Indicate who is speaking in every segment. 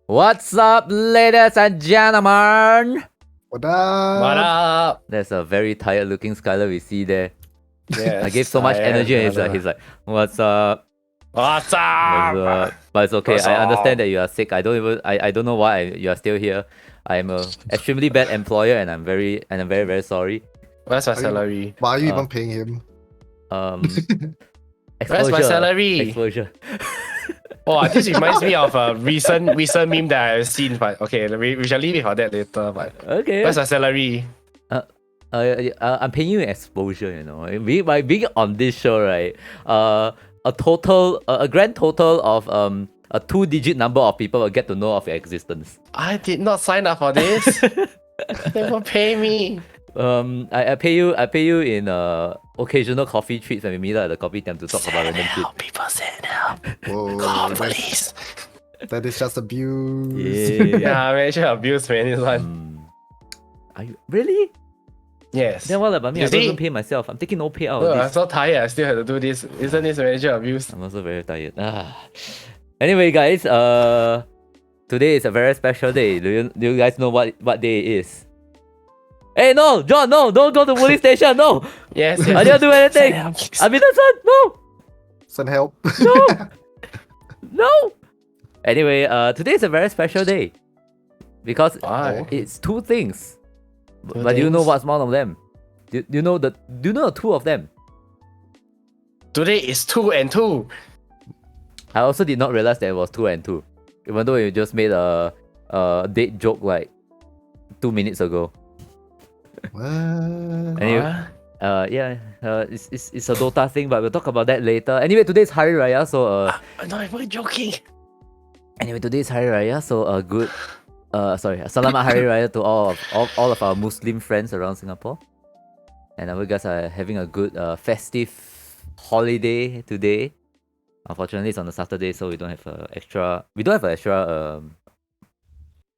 Speaker 1: What's up, ladies and gentlemen?
Speaker 2: What up?
Speaker 3: What up?
Speaker 1: There's a very tired-looking Skylar we see there.
Speaker 3: Yes,
Speaker 1: I gave so much energy, and he's like, "What's up?
Speaker 3: What's
Speaker 1: What's
Speaker 3: up?
Speaker 1: up?" But it's okay.
Speaker 3: What's
Speaker 1: I understand
Speaker 3: up?
Speaker 1: that you are sick. I don't know why you are still here. I'm a extremely bad employer, and I'm very very sorry.
Speaker 3: Where's my
Speaker 2: Are you-
Speaker 3: salary?
Speaker 2: Why are you
Speaker 1: Uh,
Speaker 2: even paying him?
Speaker 3: Where's my salary?
Speaker 1: Exposure.
Speaker 3: Oh, this reminds me of a recent meme that I've seen. But okay, we shall leave it for that later. But
Speaker 1: Okay.
Speaker 3: where's my salary?
Speaker 1: I'm paying you exposure, you know. By being on this show, right? A grand total of a 2-digit number of people will get to know of your existence.
Speaker 3: I did not sign up for this. They won't pay me.
Speaker 1: I pay you in occasional coffee treats when we meet at the coffee time to talk about random shit.
Speaker 3: Help, people send help.
Speaker 2: Whoa,
Speaker 3: Call
Speaker 2: that's,
Speaker 3: police.
Speaker 2: that is just abuse.
Speaker 1: Yeah.
Speaker 3: Yeah, man, should abuse man, this one.
Speaker 1: Are you really?
Speaker 3: Yes.
Speaker 1: Then what about me?
Speaker 3: You
Speaker 1: I don't
Speaker 3: see?
Speaker 1: even pay myself. I'm taking no payout.
Speaker 3: Oh,
Speaker 1: of
Speaker 3: I'm
Speaker 1: this.
Speaker 3: so tired. I still have to do this. Isn't this manager abuse?
Speaker 1: I'm also very tired. Anyway, guys, today is a very special day. Do you guys know what day it is? Hey, no, John, no, don't go to the police station, no.
Speaker 3: Yes.
Speaker 1: I didn't do anything. I'm innocent, no,
Speaker 2: Send help.
Speaker 1: no. Anyway, today is a very special day because
Speaker 3: Why?
Speaker 1: it's two things.
Speaker 3: Two
Speaker 1: But do you know
Speaker 3: things?
Speaker 1: what's one of them? Do you know the two of them?
Speaker 3: Today is 2 and 2.
Speaker 1: I also did not realize that it was 2 and 2, even though you just made a date joke like 2 minutes ago.
Speaker 2: What?
Speaker 1: Anyway, it's a Dota thing, but we'll talk about that later. Anyway, today is Hari Raya, so
Speaker 3: I'm not even joking.
Speaker 1: good. Selamat Hari Raya to all of our Muslim friends around Singapore, and I hope you guys are having a good festive holiday today. Unfortunately, it's on a Saturday, so we don't have an extra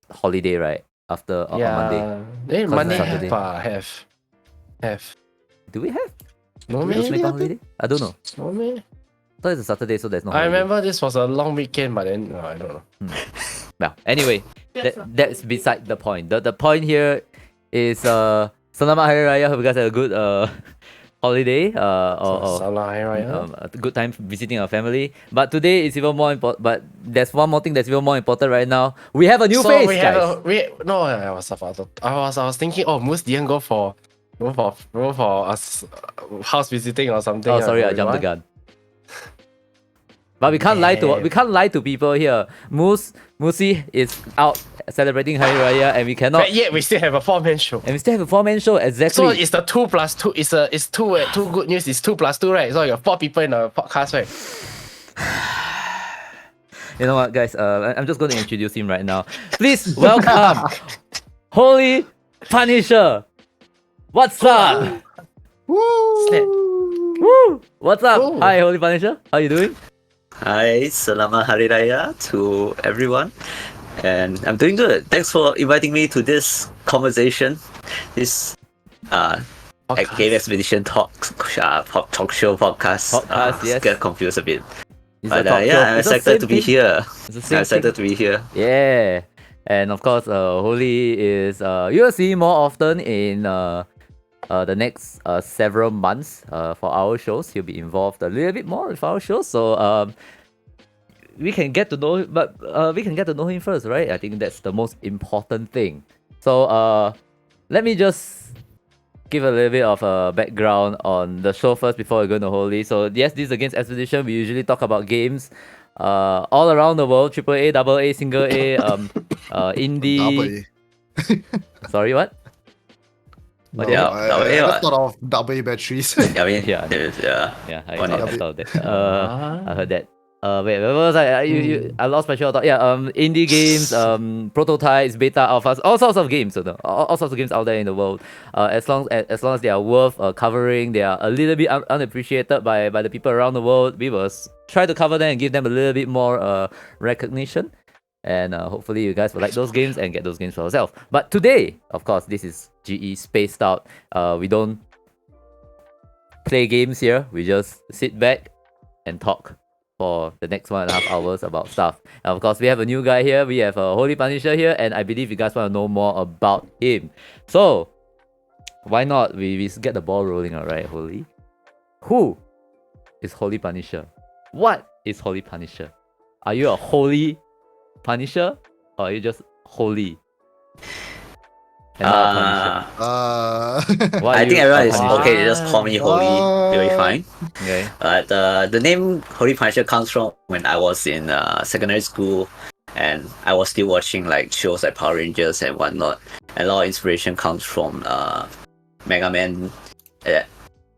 Speaker 1: holiday, right? After on Monday.
Speaker 3: Then
Speaker 1: Cause
Speaker 3: Monday
Speaker 1: it's Saturday.
Speaker 3: have.
Speaker 1: Do we have?
Speaker 3: No
Speaker 1: Do we just
Speaker 3: man.
Speaker 1: make a holiday? I don't know.
Speaker 3: No man.
Speaker 1: So it's a Saturday, so there's no
Speaker 3: I
Speaker 1: holiday.
Speaker 3: remember this was a long weekend, but then I don't know.
Speaker 1: Well, anyway, that's beside the point. The point here is Selamat Hari Raya. Hope you guys have a good holiday or
Speaker 3: Salah Hari Raya.
Speaker 1: a good time visiting our family. But today is even more important. But there's one more thing that's even more important right now. We have a new
Speaker 3: So
Speaker 1: face,
Speaker 3: we
Speaker 1: guys.
Speaker 3: have I was thinking, oh, Moose didn't go for us house visiting or something.
Speaker 1: Oh, sorry, I jumped the gun. But we can't lie to people here. Musi is out celebrating Hari Raya, and we cannot.
Speaker 3: But yet we still have a 4-man show.
Speaker 1: And we still have a 4-man show, exactly.
Speaker 3: So it's the 2 plus 2. It's two good news. It's 2 plus 2, right? So you have 4 people in the podcast, right?
Speaker 1: You know what, guys? I'm just going to introduce him right now. Please welcome Holypunisher. What's up?
Speaker 3: Snap.
Speaker 1: Woo! What's up?
Speaker 3: Ooh.
Speaker 1: Hi, Holypunisher. How you doing?
Speaker 4: Hi, Selamat Hari Raya to everyone. And I'm doing good. Thanks for inviting me to this conversation. This Game Expedition talk show podcast.
Speaker 1: Yes.
Speaker 4: Get confused a bit.
Speaker 1: It's
Speaker 4: But
Speaker 1: a talk show.
Speaker 4: yeah, I'm
Speaker 1: It's the
Speaker 4: excited
Speaker 1: same
Speaker 4: to be
Speaker 1: thing.
Speaker 4: here.
Speaker 1: It's the
Speaker 4: I'm
Speaker 1: same
Speaker 4: excited
Speaker 1: thing.
Speaker 4: to be here.
Speaker 1: Yeah. And of course, Holy is you'll see more often in the next several months for our shows. He'll be involved a little bit more with our shows. So we can get to know him first, right? I think that's the most important thing. So let me just give a little bit of a background on the show first before we go to Holy. So yes, this is a Games Expedition. We usually talk about games all around the world, AAA, AA, single A, indie. Sorry, what?
Speaker 2: No,
Speaker 4: Yeah,
Speaker 2: I
Speaker 4: yeah.
Speaker 2: just thought of double batteries.
Speaker 4: I mean,
Speaker 1: Yeah.
Speaker 4: yeah.
Speaker 1: I
Speaker 4: Why not?
Speaker 1: thought that. I heard that. Wait, where was I? I lost my train of thought. Yeah, indie games, prototypes, beta, alphas, all sorts of games. All sorts of games out there in the world. As long as they are worth covering, they are a little bit unappreciated by the people around the world. We will try to cover them and give them a little bit more recognition. And hopefully you guys will like those games and get those games for yourself. But today, of course, this is GE Spaced Out. We don't play games here. We just sit back and talk. for the next 1.5 hours about stuff. And of course, we have a new guy here. We have a Holypunisher here, and I believe you guys want to know more about him. So, why not we get the ball rolling, alright, Holy? Who is Holypunisher? What is Holypunisher? Are you a holy Punisher, or are you just holy? And not a Punisher? Why are
Speaker 4: I think
Speaker 1: you
Speaker 4: everyone
Speaker 1: a
Speaker 4: is
Speaker 1: Punisher?
Speaker 4: okay. Just call me Holy. You'll be fine.
Speaker 1: Okay.
Speaker 4: The name Holy Punisher comes from when I was in secondary school, and I was still watching like shows like Power Rangers and whatnot. And a lot of inspiration comes from Mega Man.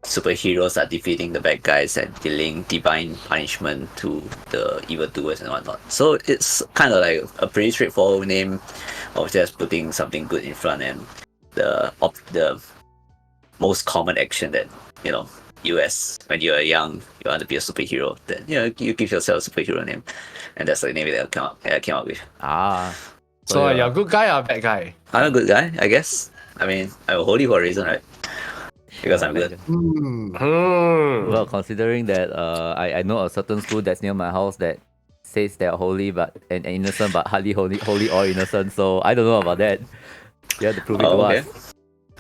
Speaker 4: Superheroes are defeating the bad guys and dealing divine punishment to the evildoers and whatnot. So it's kind of like a pretty straightforward name of just putting something good in front, and the most common action that when you're young, you want to be a superhero, then you give yourself a superhero name, and that's the name that I came up with.
Speaker 3: So you're a good guy or a bad guy?
Speaker 4: I'm a good guy, I guess. I mean, I'm holy for a reason, right? Because I'm good.
Speaker 1: Well, considering that I know a certain school that's near my house that says they're holy and innocent, but hardly holy or innocent. So I don't know about that. You have to prove it to us.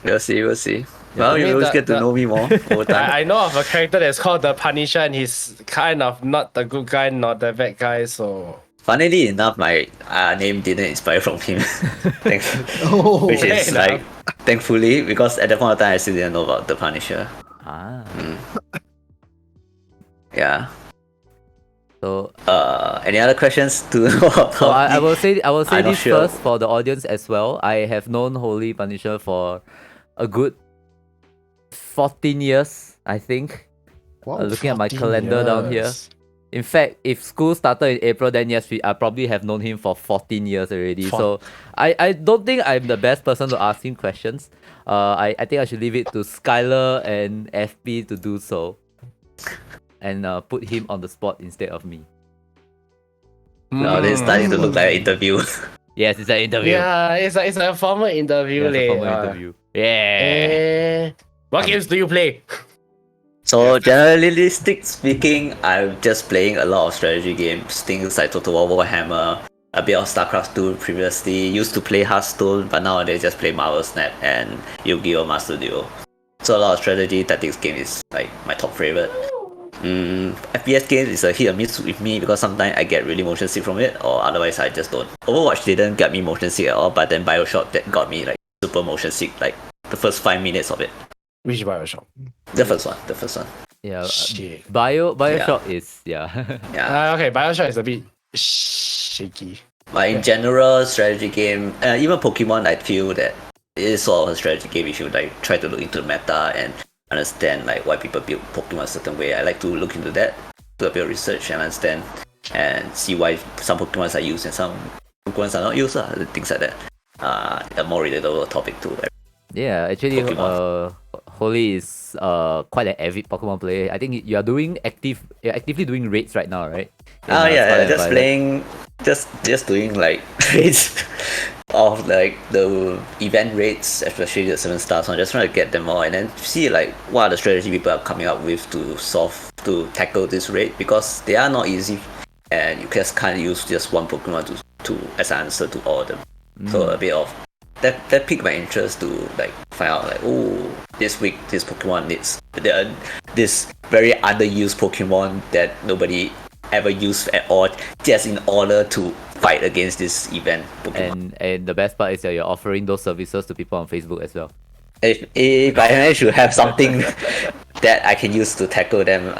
Speaker 4: We'll see.
Speaker 1: Yeah,
Speaker 4: Well,
Speaker 3: I
Speaker 4: you
Speaker 3: mean,
Speaker 4: always get to know me more over time.
Speaker 3: I know of a character that's called the Punisher, and he's kind of not the good guy, not the bad guy. So
Speaker 4: Funnily enough, my name didn't inspire from him. Which is like, thankfully, because at that point of time I still didn't know about the Punisher. Yeah.
Speaker 1: So
Speaker 4: any other questions to know about?
Speaker 1: So I will say this
Speaker 4: sure.
Speaker 1: first for the audience as well. I have known Holypunisher for a good 14 years, I think.
Speaker 2: Wow,
Speaker 1: Looking at my calendar down here. In fact, if school started in April, then yes, I probably have known him for 14 years already. So I don't think I'm the best person to ask him questions. I think I should leave it to Skylar and FP to do so. And put him on the spot instead of me.
Speaker 4: No, this is starting to look like an interview.
Speaker 1: Yes, it's an interview.
Speaker 3: Yeah, it's a formal interview.
Speaker 1: It's a formal interview. Yeah.
Speaker 3: What games do you play?
Speaker 4: So generally speaking, I'm just playing a lot of strategy games, things like Total War Warhammer, a bit of StarCraft 2 previously, used to play Hearthstone, but nowadays just play Marvel Snap and Yu-Gi-Oh! Master Duel. So a lot of strategy tactics game is like my top favorite. FPS games is a hit or miss with me because sometimes I get really motion sick from it, or otherwise I just don't. Overwatch didn't get me motion sick at all, but then Bioshock that got me like super motion sick, like the first 5 minutes of it.
Speaker 3: Which Bioshock?
Speaker 4: The first one.
Speaker 1: Yeah.
Speaker 3: Shit.
Speaker 1: Bioshock is yeah.
Speaker 3: Okay, Bioshock is a bit shaky.
Speaker 4: But in general, strategy game, even Pokemon, I feel that it is sort of a strategy game if you like try to look into the meta and understand like why people build Pokemon a certain way. I like to look into that, do a bit of research and understand and see why some Pokemon are used and some Pokemon are not used, things like that. A more relatable topic to
Speaker 1: Yeah, actually, Holy is quite an avid Pokemon player. I think you're actively doing raids right now, right?
Speaker 4: Just playing, just doing like raids of like the event rates, especially the 7 stars one. Just trying to get them all and then see like what are the strategy people are coming up with to tackle this raid, because they are not easy and you just can't use just one Pokemon to as an answer to all of them. So a bit of that piqued my interest to like find out like, oh, this week this Pokemon needs this very underused Pokemon that nobody ever used at all, just in order to fight against this event Pokemon.
Speaker 1: And the best part is that you're offering those services to people on Facebook as well.
Speaker 4: If I manage to have something that I can use to tackle them,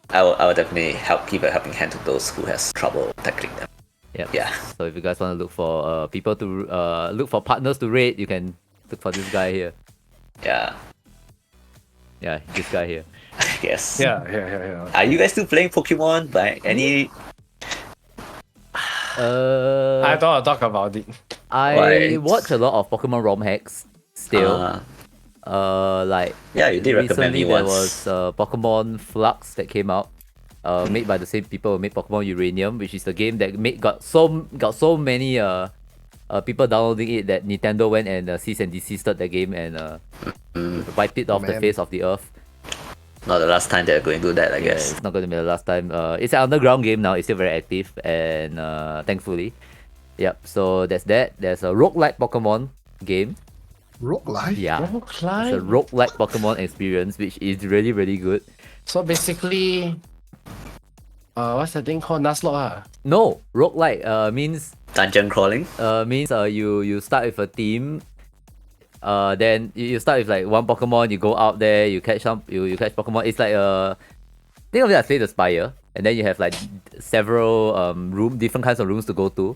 Speaker 4: I will definitely give a helping hand to those who has trouble tackling them.
Speaker 1: Yep.
Speaker 4: Yeah.
Speaker 1: So if you guys want to look for people to look for partners to raid, you can look for this guy here.
Speaker 4: Yeah.
Speaker 1: Yeah, this guy here.
Speaker 4: Yes.
Speaker 3: Yeah.
Speaker 4: Are you guys still playing Pokemon by any?
Speaker 3: I don't want to talk about it.
Speaker 1: I watch a lot of Pokemon ROM hacks still. Like
Speaker 4: you did recommend me
Speaker 1: recently there
Speaker 4: once.
Speaker 1: was Pokemon Flux that came out. Made by the same people who made Pokemon Uranium, which is the game that got so many people downloading it that Nintendo went and cease and desisted the game and wiped it off the face of the earth.
Speaker 4: not the last time they're going to do that, I
Speaker 1: Yeah,
Speaker 4: guess.
Speaker 1: it's not going to be the last time. It's an underground game now. It's still very active, and thankfully, yep. So there's that. There's a roguelike Pokemon game.
Speaker 2: Roguelike?
Speaker 1: Yeah,
Speaker 3: Oh,
Speaker 1: it's a
Speaker 3: Clive.
Speaker 1: roguelike Pokemon experience, which is really really good.
Speaker 3: So basically, what's the thing called? Nuzlocke, ah?
Speaker 1: No, roguelike means
Speaker 4: Dungeon crawling.
Speaker 1: you start with a team. Then you start with like one Pokemon. You go out there. You catch you catch Pokemon. It's like think of it as Slay the Spire, and then you have like several different kinds of rooms to go to.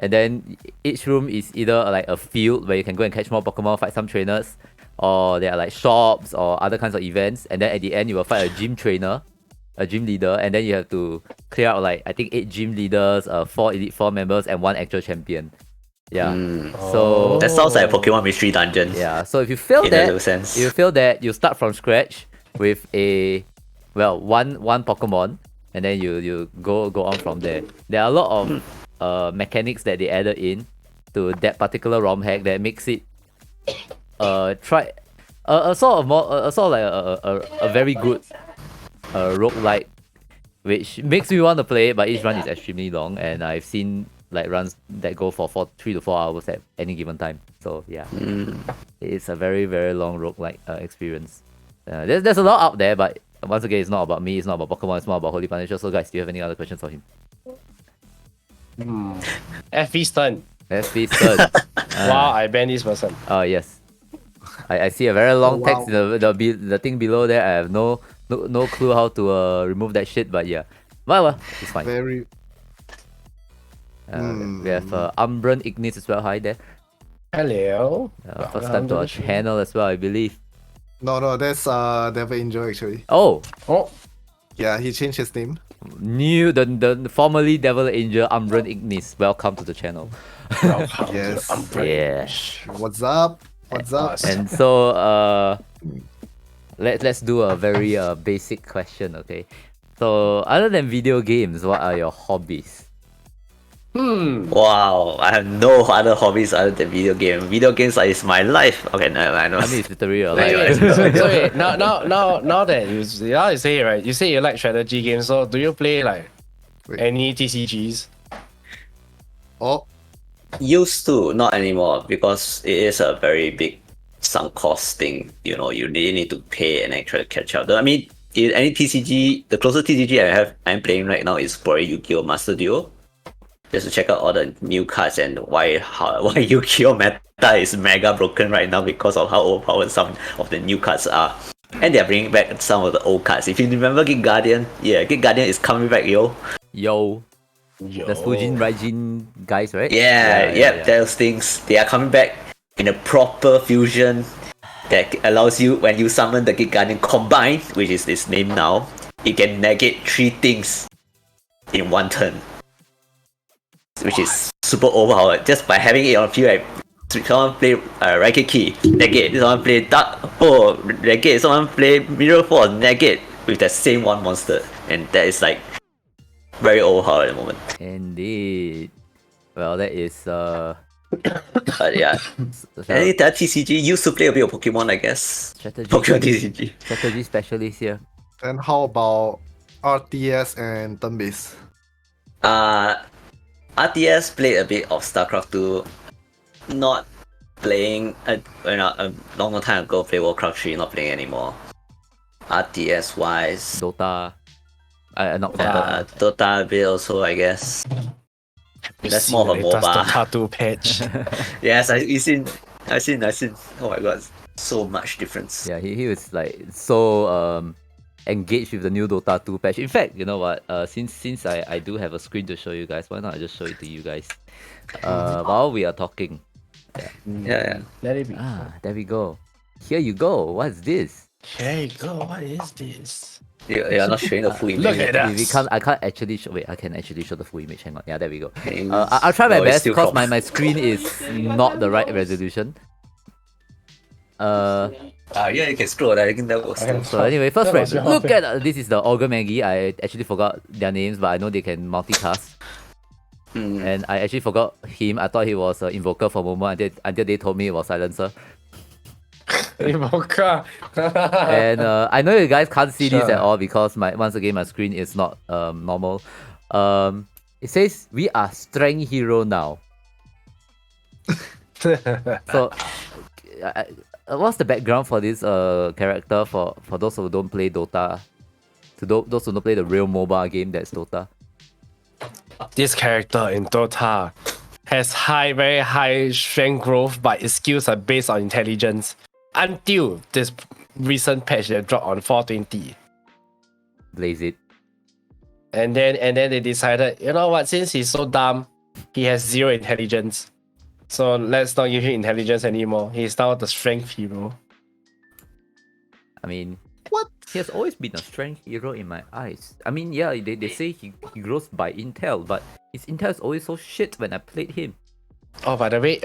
Speaker 1: And then each room is either like a field where you can go and catch more Pokemon, fight some trainers, or there are like shops or other kinds of events. And then at the end, you will fight a gym trainer, a gym leader, and then you have to clear out like I think 8 gym leaders, 4 Elite Four members, and 1 actual champion. Yeah. So
Speaker 4: That sounds like a Pokemon Mystery Dungeon.
Speaker 1: yeah. So if you fail
Speaker 4: In a
Speaker 1: that,
Speaker 4: little sense.
Speaker 1: you start from scratch with one Pokemon, and then you go on from there. There are a lot of mechanics that they added in to that particular ROM hack that makes it try a sort of like a very good roguelike, which makes me want to play, but each run is extremely long, and I've seen like runs that go for 3 to 4 hours at any given time. So yeah, it's a very very long roguelike experience. There's a lot out there, but once again, it's not about me, it's not about Pokemon, it's more about Holypunisher. So guys, do you have any other questions for him?
Speaker 3: FV's turn.
Speaker 1: Let's be third.
Speaker 3: Wow, I ban this person.
Speaker 1: Oh yes, I see a very long
Speaker 2: Oh,
Speaker 1: text
Speaker 2: wow.
Speaker 1: in the thing below there. I have no clue how to remove that shit, but yeah, well, it's fine.
Speaker 2: Very.
Speaker 1: We have Umbran Ignis as well. Hi there.
Speaker 3: Hello.
Speaker 1: First time to our channel as well, I believe.
Speaker 2: No, that's Devil Angel actually.
Speaker 1: Oh,
Speaker 3: Oh,
Speaker 2: Yeah, he changed his name.
Speaker 1: the formerly Devil Angel Umbran Ignis. Welcome to the channel.
Speaker 3: welcome.
Speaker 2: Yes.
Speaker 3: I'm
Speaker 1: Yeah.
Speaker 2: What's up? What's up?
Speaker 1: And so let's do a very basic question, okay? So other than video games, what are your hobbies?
Speaker 4: Wow, I have no other hobbies other than video game. Video games is my life. Okay, no, I know.
Speaker 1: I mean, it's literally your
Speaker 3: Wait,
Speaker 1: life.
Speaker 3: wait, now that you say it, right, you say you like strategy games, so do you play like
Speaker 2: Wait.
Speaker 3: any TCGs?
Speaker 2: Oh,
Speaker 4: Used to, not anymore, because it is a very big sunk cost thing. You know, you really need to pay and actually catch up. I mean, in any TCG, the closest TCG I'm playing right now is probably Yu-Gi-Oh! Master Duel. Just to check out all the new cards and why Yu-Gi-Oh! Meta is mega broken right now because of how overpowered some of the new cards are. And they're bringing back some of the old cards. If you remember Gig Guardian, yeah, Gig Guardian is coming back, yo.
Speaker 1: Yo, the Fujin Raijin guys, right?
Speaker 4: Yeah, those things. They are coming back in a proper fusion that allows you, when you summon the Gig Guardian combined, which is its name now, it can negate 3 things in one turn. Which is super overpowered just by having it on field. Like, someone play Raikiki, negate. Someone play Dark Four, negate. Someone play Mirror Force, negate with that same one monster, and that is like very overpowered at the moment.
Speaker 1: Indeed. Well, that is
Speaker 4: But yeah, any that TCG used to play a bit of Pokemon, I guess. Pokemon TCG.
Speaker 1: strategy specialist here.
Speaker 2: then how about RTS and turn-based?
Speaker 4: RTS played a bit of StarCraft 2. Not playing a long time ago. Played Warcraft 3. Not playing anymore. RTS wise,
Speaker 1: Dota. Not Dota.
Speaker 4: Dota a bit also, I guess. That's more of a MOBA.
Speaker 3: Tattoo patch.
Speaker 4: Yes, I've seen. Oh my god, so much difference.
Speaker 1: Yeah, he was like so engaged with the new Dota 2 patch. In fact, you know what? Since I do have a screen to show you guys, why not I just show it to you guys? While we are talking.
Speaker 4: Yeah.
Speaker 3: Let it be.
Speaker 1: There we go. Here you go. What's this?
Speaker 3: Here you go. What is this?
Speaker 4: You're not showing the full image.
Speaker 3: Look at that.
Speaker 1: I can't actually show. Wait, I can actually show the full image. Hang on. Yeah, there we go.
Speaker 4: Okay.
Speaker 1: I'll try my
Speaker 4: Oh, it's
Speaker 1: best
Speaker 4: still
Speaker 1: because
Speaker 4: cropped.
Speaker 1: my screen is not the right resolution.
Speaker 4: Yeah, you can scroll. I think that was.
Speaker 1: So anyway, first
Speaker 3: That was
Speaker 1: friend,
Speaker 3: your
Speaker 1: look at this is the Ogre Maggie. I actually forgot their names, but I know they can multitask. And I actually forgot him. I thought he was an invoker for a moment until they told me it was silencer.
Speaker 3: Evoker.
Speaker 1: And I know you guys can't see this at
Speaker 3: Sure.
Speaker 1: all because once again my screen is not normal. It says we are strength hero now. So, what's the background for this character for those who don't play Dota? Those who don't play the real mobile game that's Dota.
Speaker 3: This character in Dota has very high strength growth, but its skills are based on intelligence. Until this recent patch that dropped on 420.
Speaker 1: Blaze it.
Speaker 3: And then they decided, you know what, since he's so dumb, he has 0 intelligence. So let's not give him intelligence anymore. He's now the strength hero.
Speaker 1: I mean,
Speaker 2: What?
Speaker 1: he has always been a strength hero in my eyes. I mean, yeah, they say he grows by intel, but his intel is always so shit when I played him.
Speaker 3: Oh, by the way,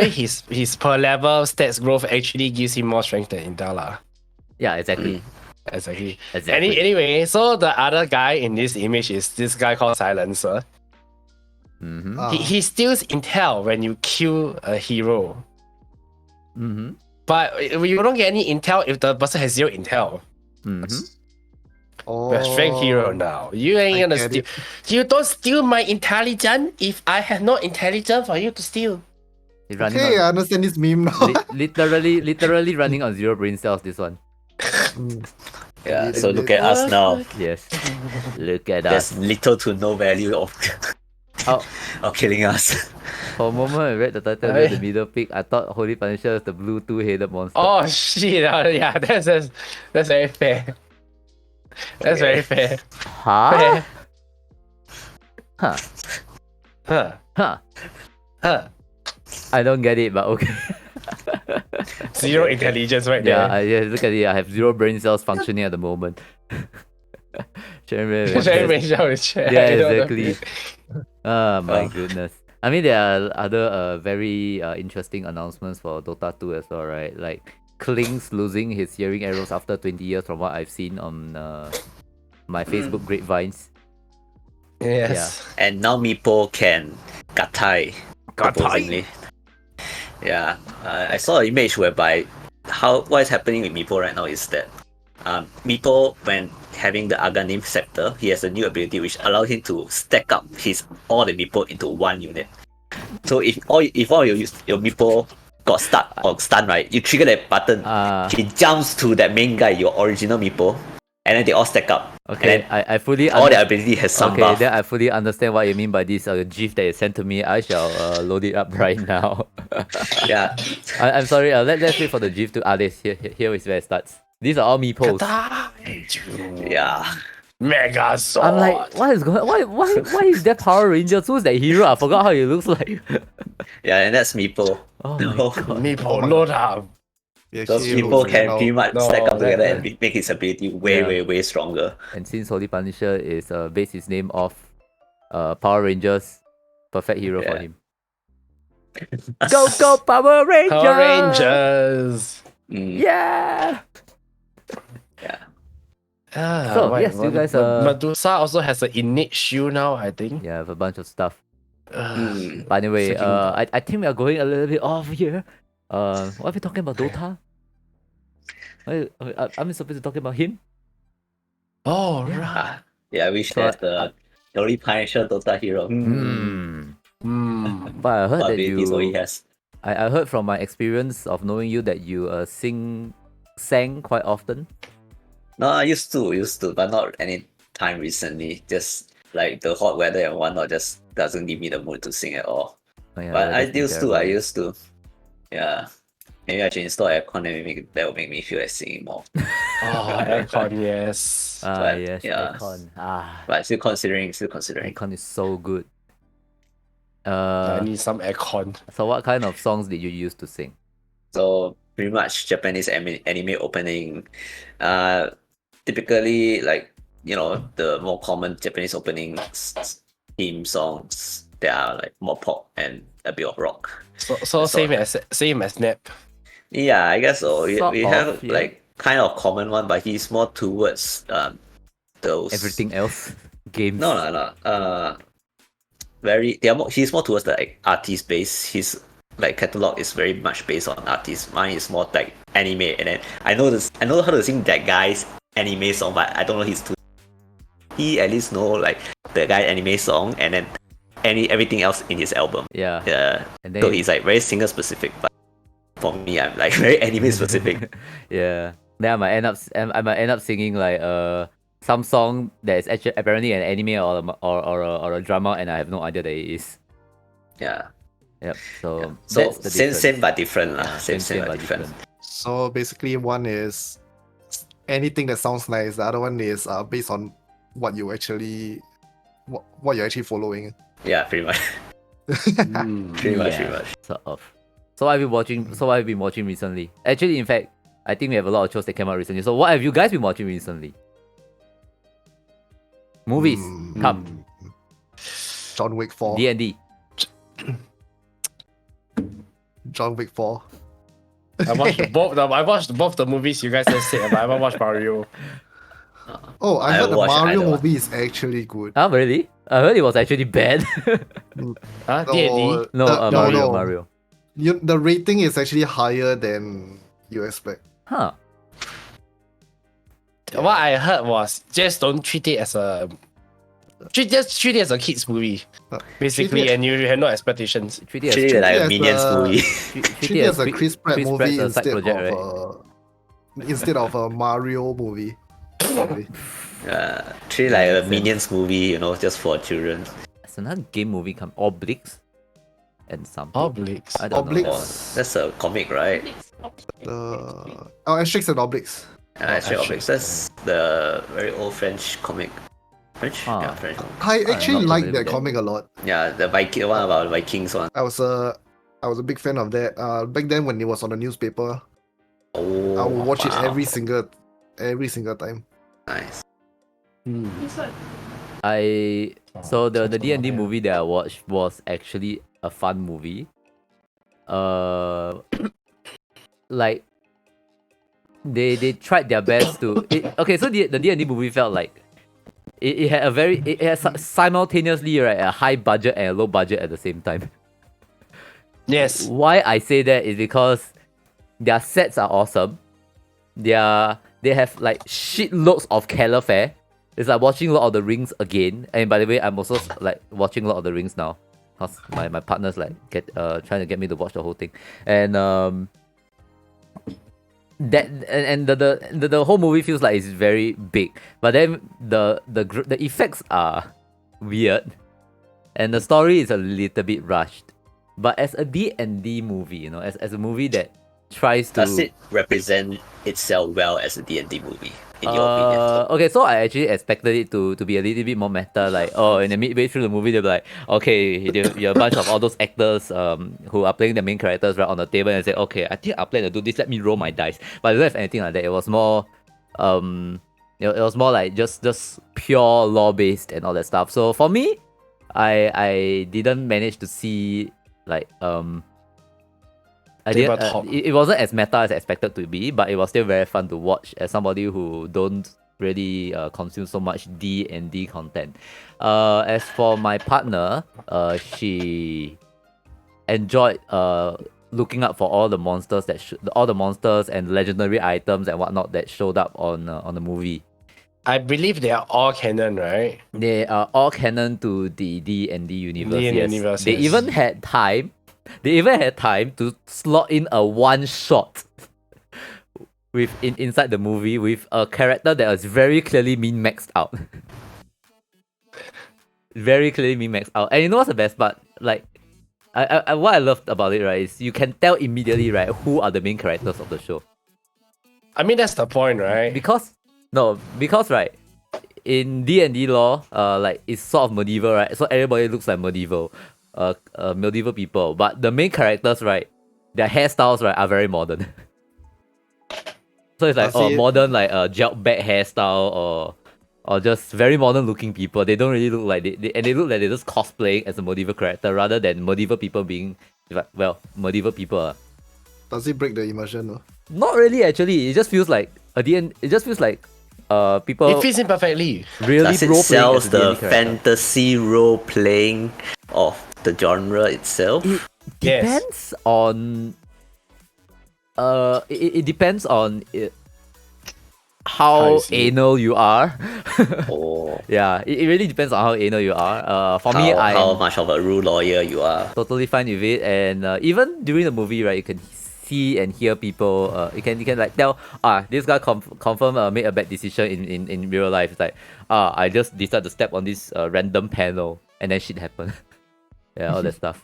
Speaker 3: his per level stats growth actually gives him more strength than Intel lah.
Speaker 1: Yeah, exactly.
Speaker 3: Exactly.
Speaker 1: Exactly.
Speaker 3: Anyway, so the other guy in this image is this guy called Silencer.
Speaker 1: Mm-hmm.
Speaker 3: He steals intel when you kill a hero.
Speaker 1: Mm-hmm.
Speaker 3: But you don't get any intel if the person has 0 intel.
Speaker 1: Mm-hmm.
Speaker 2: Oh,
Speaker 3: We're strength hero now. You ain't
Speaker 2: I
Speaker 3: gonna
Speaker 2: get
Speaker 3: steal.
Speaker 2: it.
Speaker 3: You don't steal my intelligence if I have no intelligence for you to steal.
Speaker 1: He's running
Speaker 2: Okay, I
Speaker 1: on,
Speaker 2: understand this meme now.
Speaker 1: literally running on 0 brain cells. This one.
Speaker 2: Mm.
Speaker 4: Yeah,
Speaker 2: Indeed,
Speaker 4: so look
Speaker 2: indeed.
Speaker 4: at us now.
Speaker 1: Yes. Look at us.
Speaker 4: There's little to no value of
Speaker 1: Oh,
Speaker 4: of killing us.
Speaker 1: for a moment, I read the title of the middle pick. I thought Holypunisher was the blue two-headed monster.
Speaker 3: Oh shit! Yeah, that's very fair. That's very fair.
Speaker 1: Huh?
Speaker 3: Fair.
Speaker 1: Huh?
Speaker 3: Huh?
Speaker 1: Huh?
Speaker 3: Huh?
Speaker 1: I don't get it, but okay.
Speaker 3: 0 intelligence right there.
Speaker 1: Yeah, look at it. I have 0 brain cells functioning at the moment. Sharon,
Speaker 3: Very racial with chat.
Speaker 1: yeah,
Speaker 3: I don't know.
Speaker 1: exactly. Oh my goodness. I mean, there are other very interesting announcements for Dota 2 as well, right? Like Kling's losing his hearing arrows after 20 years from what I've seen on my Facebook grapevines.
Speaker 3: Yes.
Speaker 4: And now Meepo can gatai.
Speaker 3: Gatai.
Speaker 4: Supposedly. Yeah, I saw an image whereby what is happening with Meepo right now is that Meepo, when having the Aghanim scepter, he has a new ability which allows him to stack up all the Meepo into one unit. So if all your Meepo got stuck or stunned, right, you trigger that button, he jumps to that main guy, your original Meepo, and then they all stack up.
Speaker 1: Okay,
Speaker 4: And then
Speaker 1: I fully
Speaker 4: all their ability has some
Speaker 1: okay,
Speaker 4: buff.
Speaker 1: then I fully understand what you mean by this GIF that you sent to me. I shall load it up right now.
Speaker 4: Yeah.
Speaker 1: I'm sorry. Let's wait for the GIF to this. Here is where it starts. These are all me posts.
Speaker 4: Yeah.
Speaker 3: Mega sword.
Speaker 1: I'm like, what is going? Why is that Power Rangers? Who's that hero? I forgot how he looks like.
Speaker 4: Yeah, and that's Meepo.
Speaker 1: Oh my god.
Speaker 3: Meepo, load up.
Speaker 2: Yeah,
Speaker 4: Those
Speaker 2: he
Speaker 4: people
Speaker 2: looks
Speaker 4: can
Speaker 2: now.
Speaker 4: pretty much
Speaker 3: No,
Speaker 4: stack up together
Speaker 3: that-
Speaker 4: and make his ability way stronger.
Speaker 1: And since Holypunisher is based his name off Power Rangers, perfect hero for
Speaker 4: Yeah.
Speaker 1: him. Go Power Rangers!
Speaker 3: Power Rangers.
Speaker 4: Mm,
Speaker 1: Yeah.
Speaker 4: yeah.
Speaker 1: So, yes, you guys,
Speaker 3: Medusa also has an innate shield now, I think.
Speaker 1: Yeah, I have a bunch of stuff.
Speaker 4: Mm.
Speaker 1: But anyway,
Speaker 3: Freaking-
Speaker 1: I think we are going a little bit off here. What are we talking about? Dota? I'm supposed to talk about him?
Speaker 3: Oh, right.
Speaker 4: Ah, yeah, I wish
Speaker 1: So,
Speaker 4: there's the Holypunisher Dota hero.
Speaker 3: Hmm.
Speaker 1: But I heard
Speaker 4: What
Speaker 1: that
Speaker 4: abilities all he
Speaker 1: you.
Speaker 4: has.
Speaker 1: I heard from my experience of knowing you that you sang quite often.
Speaker 4: No, I used to, but not any time recently. Just like the hot weather and whatnot just doesn't give me the mood to sing at all.
Speaker 1: Oh, yeah,
Speaker 4: But I
Speaker 1: that's been
Speaker 4: used to,
Speaker 1: terrible.
Speaker 4: I used to. Yeah. Maybe I should install aircon and that will make me feel like singing more.
Speaker 3: Oh, aircon, yes.
Speaker 4: but,
Speaker 1: Yes,
Speaker 4: yeah.
Speaker 1: aircon.
Speaker 4: But still considering.
Speaker 1: Aircon is so good.
Speaker 3: I need some aircon.
Speaker 1: So what kind of songs did you use to sing?
Speaker 4: So pretty much Japanese anime opening. Typically like, the more common Japanese opening theme songs that are like more pop and a bit of rock.
Speaker 3: So same as Nep.
Speaker 4: Yeah, I guess so. We
Speaker 1: Sort of,
Speaker 4: have
Speaker 1: yeah.
Speaker 4: like kind of common one, but he's more towards those
Speaker 1: Everything else? Games?
Speaker 4: No. He's more towards the like artist base. His like catalog is very much based on artists. Mine is more like anime, and then I know how to sing that guy's anime song, but I don't know his tune. He at least know like the guy anime song, and then everything else in his album.
Speaker 1: Yeah.
Speaker 4: Yeah.
Speaker 1: And then
Speaker 4: So he's like very singer specific, but for me, I'm like very anime specific.
Speaker 1: yeah. Then I might end up singing like some song that is actually apparently an anime or a drama, and I have no idea that it is.
Speaker 4: Yeah.
Speaker 1: Yep. So
Speaker 4: So
Speaker 1: that's the
Speaker 4: same
Speaker 1: difference.
Speaker 4: but different lah.
Speaker 1: Yeah,
Speaker 4: Same but different.
Speaker 2: So basically, one is anything that sounds nice. The other one is based on what you actually, what you're actually following.
Speaker 4: Yeah, pretty much.
Speaker 3: Mm.
Speaker 4: Pretty much.
Speaker 1: Sort of. So what have you watching? So what have you been watching recently? Actually, in fact, I think we have a lot of shows that came out recently. So what have you guys been watching recently? Movies.
Speaker 2: Hmm.
Speaker 1: Come.
Speaker 2: John Wick 4.
Speaker 1: D&D.
Speaker 2: John Wick 4.
Speaker 3: I watched both the movies you guys just said, but I haven't watched Mario.
Speaker 2: Oh, I
Speaker 4: I
Speaker 2: heard the
Speaker 4: watched
Speaker 2: Mario
Speaker 4: either one.
Speaker 2: movie is actually good.
Speaker 1: Oh, really? I heard it was actually bad.
Speaker 3: Huh? D&D?
Speaker 1: No, Mario.
Speaker 2: The rating is actually higher than you expect.
Speaker 1: Huh.
Speaker 3: What I heard was just don't treat it as a just treat it as a kids movie, basically,
Speaker 2: treat it-
Speaker 3: and you have no expectations.
Speaker 1: Treat it as,
Speaker 4: Treat it like a
Speaker 2: as
Speaker 4: Minions
Speaker 2: a-
Speaker 4: movie.
Speaker 2: Treat it as a Chris Pratt movie
Speaker 1: Pratt's side
Speaker 2: instead of a Mario movie. Probably.
Speaker 4: Treat it like a
Speaker 1: Makes sense.
Speaker 4: Minions movie, just for children.
Speaker 1: There's another game movie come Obliques and something.
Speaker 3: Obliques.
Speaker 1: I don't know.
Speaker 2: Obliques.
Speaker 4: Oh, that's a comic, right?
Speaker 2: Asterix and Obelix.
Speaker 4: Actually,
Speaker 3: Asterix.
Speaker 4: Obelix. That's the very old French comic. French?
Speaker 1: Ah.
Speaker 4: Yeah, French.
Speaker 2: I actually
Speaker 1: not
Speaker 2: like
Speaker 1: familiar
Speaker 2: that
Speaker 1: with that.
Speaker 2: comic a lot.
Speaker 4: Yeah, the Viking one about Vikings one.
Speaker 2: I was a big fan of that. Back then when it was on the newspaper,
Speaker 4: Oh,
Speaker 2: I would watch it
Speaker 4: wow.
Speaker 2: every single time.
Speaker 4: Nice.
Speaker 3: Hmm.
Speaker 1: So the D&D movie that I watched was actually a fun movie. Like they tried their best to okay, so the D&D movie felt like it had simultaneously, right, a high budget and a low budget at the same time.
Speaker 3: Yes.
Speaker 1: Why I say that is because their sets are awesome. They have like shitloads of calafare. It's like watching Lord of the Rings again. And by the way, I'm also like watching Lord of the Rings now. Cause my partner's like trying to get me to watch the whole thing. And the whole movie feels like it's very big. But then the effects are weird. And the story is a little bit rushed. But as a D&D movie, as a movie that tries to...
Speaker 4: Does it represent itself well as a D&D movie, in your opinion?
Speaker 1: Okay, so I actually expected it to be a little bit more meta, like, in the midway through the movie, they'll be like, okay, you're a bunch of all those actors who are playing the main characters right on the table and say, okay, I think I plan to do this, let me roll my dice. But I don't have anything like that. It was more, it was more like just pure law-based and all that stuff. So for me, I didn't manage to see, like, it wasn't as meta as expected to be, but it was still very fun to watch as somebody who don't really consume so much D&D content. As for my partner, she enjoyed looking up for all the monsters all the monsters and legendary items and whatnot that showed up on the movie.
Speaker 3: I believe they are all canon, right?
Speaker 1: They are all canon to the D&D universe.
Speaker 3: D&D
Speaker 1: Yes.
Speaker 3: universe,
Speaker 1: They
Speaker 3: yes.
Speaker 1: even had time. They even had time to slot in a one shot inside the movie with a character that was very clearly min-maxed out. Very clearly min-maxed out. And you know what's the best part? Like, what I loved about it, right, is you can tell immediately, right, who are the main characters of the show.
Speaker 3: I mean, that's the point, right?
Speaker 1: Because right, in D&D lore, like it's sort of medieval, right? So everybody looks like medieval people. But the main characters, right, their hairstyles, right, are very modern. So it's like modern, like gel back hairstyle or just very modern looking people. They don't really look like they look like they're just cosplaying as a medieval character rather than medieval people being medieval people.
Speaker 2: Does it break the immersion? No?
Speaker 1: Not really, actually. It just feels like people
Speaker 3: It fits in perfectly.
Speaker 1: really
Speaker 4: Does it
Speaker 1: role playing
Speaker 4: sells
Speaker 1: as a D&D
Speaker 4: the
Speaker 1: character.
Speaker 4: fantasy role playing of the genre itself?
Speaker 1: It depends on it depends on how
Speaker 3: you see it.
Speaker 1: anal you are.
Speaker 4: Or
Speaker 1: Yeah, it really depends on how anal you are. For me,
Speaker 4: how
Speaker 1: I'm
Speaker 4: much of a rule lawyer you are.
Speaker 1: totally fine with it, and even during the movie, right, you can see and hear people. You can like tell, this guy confirm made a bad decision in real life. It's like, I just decided to step on this random panel, and then shit happened. Yeah, all that stuff.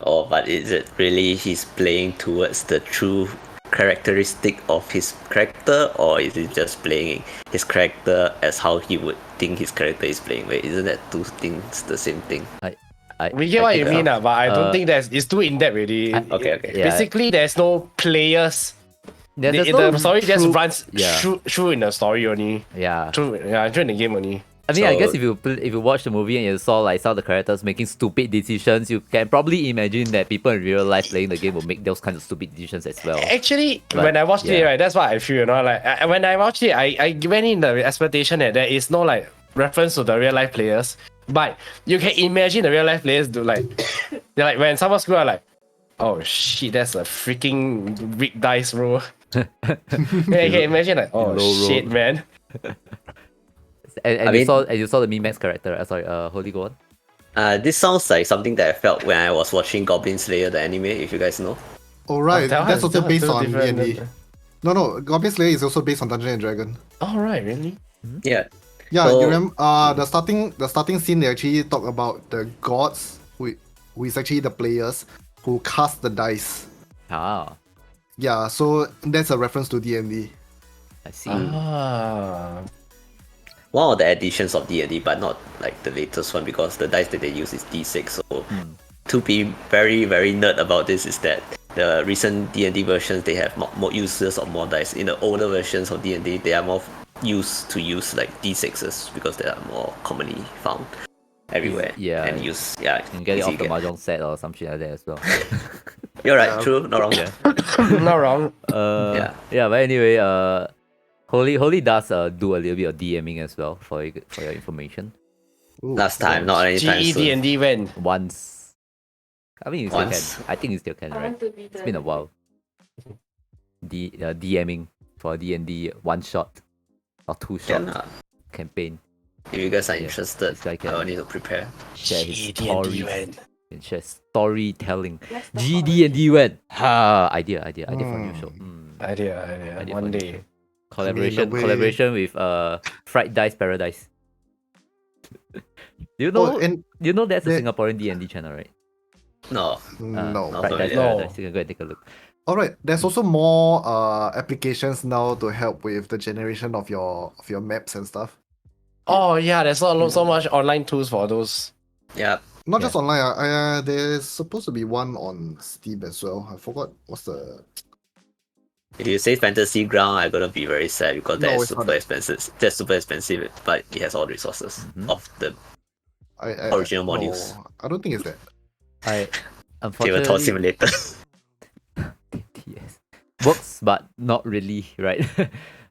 Speaker 4: Oh, but is it really he's playing towards the true characteristic of his character, or is he just playing his character as how he would think his character is playing? Wait, isn't that two things the same thing?
Speaker 3: We get what you mean, but I don't
Speaker 1: uh,
Speaker 3: think it's too in depth already.
Speaker 4: Okay.
Speaker 1: Yeah.
Speaker 3: Basically, there's no players.
Speaker 1: There's
Speaker 3: The
Speaker 1: no
Speaker 3: story just
Speaker 1: true-
Speaker 3: runs
Speaker 1: yeah.
Speaker 3: through in the story only.
Speaker 1: Yeah.
Speaker 3: Through in the game only.
Speaker 1: I mean, I
Speaker 4: So-
Speaker 1: guess if you watch the movie and you saw like some of the characters making stupid decisions, you can probably imagine that people in real life playing the game will make those kinds of stupid decisions as well.
Speaker 3: Actually,
Speaker 1: But,
Speaker 3: when I watched it,
Speaker 1: yeah.
Speaker 3: right, that's what I feel. Like when I watched it, I went in the expectation that there is no like reference to the real life players, but you can imagine the real life players do like they're like when someone screw up, like, oh shit, that's a freaking big dice roll. Yeah, you can imagine like, oh
Speaker 1: Low roll.
Speaker 3: shit, man.
Speaker 1: And
Speaker 4: I mean-
Speaker 1: you saw the Memax character. Sorry, Holy, go on.
Speaker 4: This sounds like something that I felt when I was watching Goblin Slayer, the anime, if you guys know.
Speaker 2: Alright,
Speaker 3: That
Speaker 2: that's
Speaker 3: one's-
Speaker 2: also
Speaker 3: that
Speaker 2: based
Speaker 3: one's
Speaker 2: on
Speaker 3: different.
Speaker 2: D&D. No, Goblin Slayer is also based on Dungeon and Dragon.
Speaker 3: Oh right, really?
Speaker 4: Yeah.
Speaker 2: Yeah,
Speaker 4: So-
Speaker 2: you remember the starting scene, they actually talk about the gods who is actually the players who cast the dice.
Speaker 1: Ah,
Speaker 2: Yeah, so that's a reference to D&D.
Speaker 1: I see.
Speaker 3: Ah.
Speaker 4: One of the editions of D&D, but not like the latest one, because the dice that they use is D6. So to be very, very nerd about this is that the recent D&D versions, they have more uses of more dice. In the older versions of D&D, they are more used to use like D6s because they are more commonly found everywhere.
Speaker 1: Yeah.
Speaker 4: And use, yeah.
Speaker 1: You can get it
Speaker 4: easy
Speaker 1: off the
Speaker 4: to get.
Speaker 1: mahjong set or some shit like that as well.
Speaker 4: You're right, true, not wrong.
Speaker 3: Not wrong.
Speaker 1: Yeah, but anyway, Holy does do a little bit of DMing as well for your information.
Speaker 2: Ooh,
Speaker 4: Last time, not anytime soon.
Speaker 3: GED&D when?
Speaker 1: Once, I mean, you still
Speaker 4: Once.
Speaker 1: can. I think you still can, right? It's been a while. DMing for D&D one shot or two shot
Speaker 4: Can,
Speaker 1: campaign.
Speaker 4: if you guys are
Speaker 1: Yeah,
Speaker 4: interested,
Speaker 1: it's like
Speaker 4: I
Speaker 1: a-
Speaker 4: will need to prepare.
Speaker 1: Share his
Speaker 3: GED&D
Speaker 1: stories.
Speaker 3: when?
Speaker 1: And share storytelling. GD&D went. Idea for a new show.
Speaker 3: Idea.
Speaker 1: Idea
Speaker 3: One
Speaker 1: for new
Speaker 3: day.
Speaker 1: show. Collaboration
Speaker 2: way-
Speaker 1: collaboration with Fried Dice Paradise. Do you know?
Speaker 2: Oh, and
Speaker 1: you know that's a
Speaker 2: the-
Speaker 1: Singaporean D&D channel, right?
Speaker 4: No.
Speaker 2: no.
Speaker 4: no.
Speaker 1: Fried Dice
Speaker 4: No.
Speaker 1: Paradise. You can go and take a look.
Speaker 2: Alright, there's also more applications now to help with the generation of your maps and stuff.
Speaker 3: Oh yeah, there's so much online tools for those.
Speaker 4: Yeah.
Speaker 2: Not just online. There's supposed to be one on Steam as well. I forgot what's the.
Speaker 4: If you say Fantasy Ground, I'm gonna be very sad because
Speaker 2: No,
Speaker 4: that's
Speaker 2: it's
Speaker 4: super
Speaker 2: not.
Speaker 4: expensive. That's super expensive, but it has all the resources of the original modules.
Speaker 2: No, I don't think it's that.
Speaker 4: Tabletop
Speaker 1: Unfortunately,
Speaker 4: Simulator.
Speaker 1: yes, works, but not really, right?